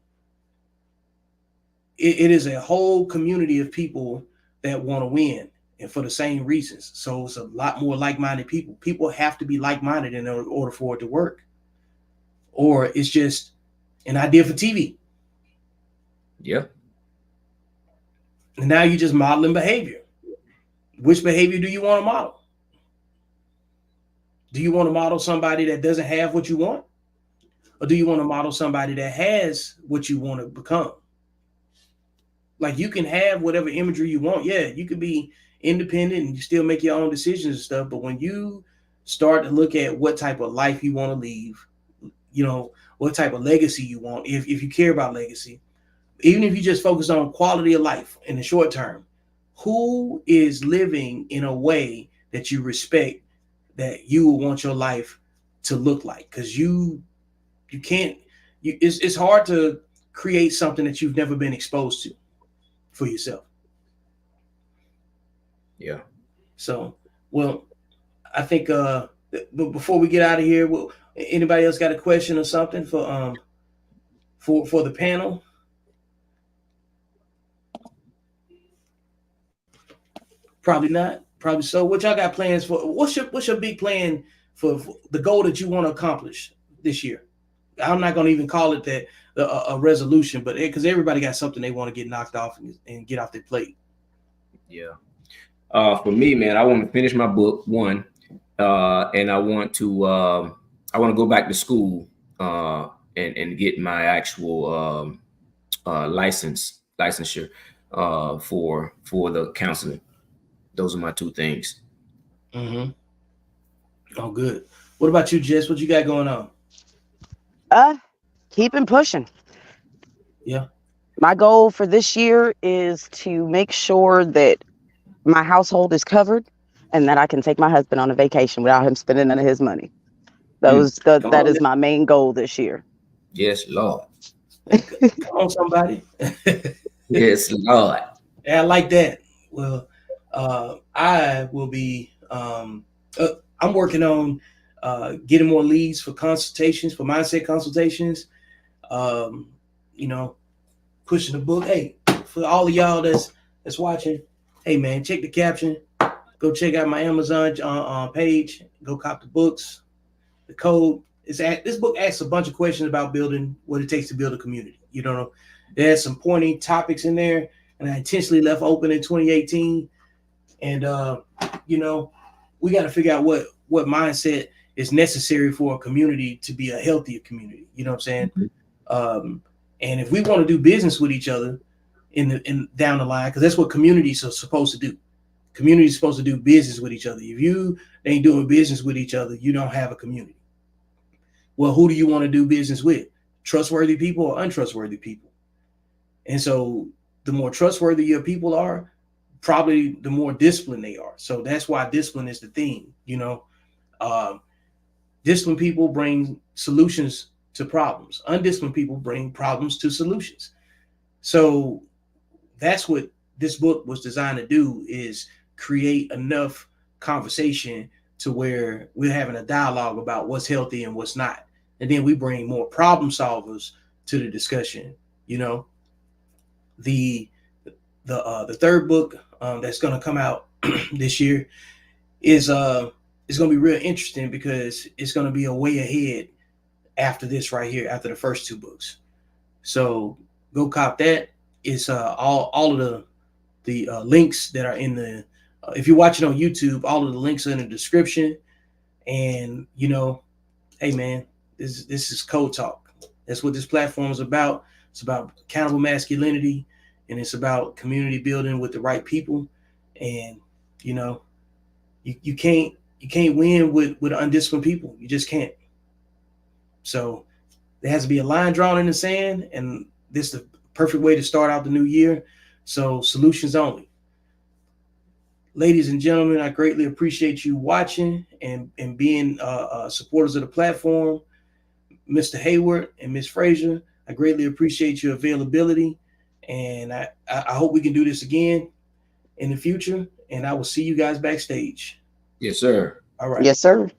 It is a whole community of people that want to win, and for the same reasons. So it's a lot more like-minded people. People have to be like-minded in order for it to work. Or it's just an idea for TV. Yeah. And now you're just modeling behavior. Which behavior do you want to model? Do you want to model somebody that doesn't have what you want? Or do you want to model somebody that has what you want to become? Like you can have whatever imagery you want. Yeah, you can be independent and you still make your own decisions and stuff. But when you start to look at what type of life you want to leave, you know, what type of legacy you want, if you care about legacy, even if you just focus on quality of life in the short term, who is living in a way that you respect, that you will want your life to look like? Because you can't, it's hard to create something that you've never been exposed to for yourself. Yeah. So, well, I think before we get out of here, anybody else got a question or something for the panel? Probably not. Probably so. What y'all got plans for? What's your big plan for the goal that you want to accomplish this year? I'm not going to even call it that a resolution, but because everybody got something they want to get knocked off and get off their plate. Yeah. For me, man, I want to finish my book, one, and I want to go back to school and get my actual licensure for the counseling. Those are my two things. Mm-hmm. Oh, good. What about you, Jess? What you got going on? Keeping pushing. Yeah. My goal for this year is to make sure that my household is covered and that I can take my husband on a vacation without him spending none of his money. That is my main goal this year. Yes, Lord. Come on, somebody. Yes, Lord. Yeah, I like that. Well, I will be. I'm working on getting more leads for consultations, for mindset consultations. You know, pushing the book. Hey, for all of y'all that's watching, hey man, check the caption. Go check out my Amazon page. Go cop the books. The code is this book asks a bunch of questions about building what it takes to build a community. You know, there's some pointy topics in there and I intentionally left open in 2018. And we got to figure out what mindset is necessary for a community to be a healthier community. You know what I'm saying? And if we want to do business with each other in down the line, because that's what communities are supposed to do. Communities are supposed to do business with each other. If you ain't doing business with each other, you don't have a community. Well, who do you want to do business with? Trustworthy people or untrustworthy people? And so the more trustworthy your people are, probably the more disciplined they are. So that's why discipline is the theme. Disciplined people bring solutions to problems. Undisciplined people bring problems to solutions. So that's what this book was designed to do, is create enough conversation to where we're having a dialogue about what's healthy and what's not. And then we bring more problem solvers to the discussion. The third book that's going to come out this year is going to be real interesting, because it's going to be a way ahead after this right here, after the first two books. So go cop that. It's all of the links that are in the if you're watching on YouTube, all of the links are in the description. And hey man, this is Code Talk. That's what this platform is about. It's about accountable masculinity, and it's about community building with the right people. And you can't win with undisciplined people. You just can't. So there has to be a line drawn in the sand, and this is the perfect way to start out the new year. So solutions only. Ladies and gentlemen, I greatly appreciate you watching and being supporters of the platform. Mr. Hayward and Ms. Frazier, I greatly appreciate your availability, and I hope we can do this again in the future, and I will see you guys backstage. Yes, sir. All right. Yes, sir.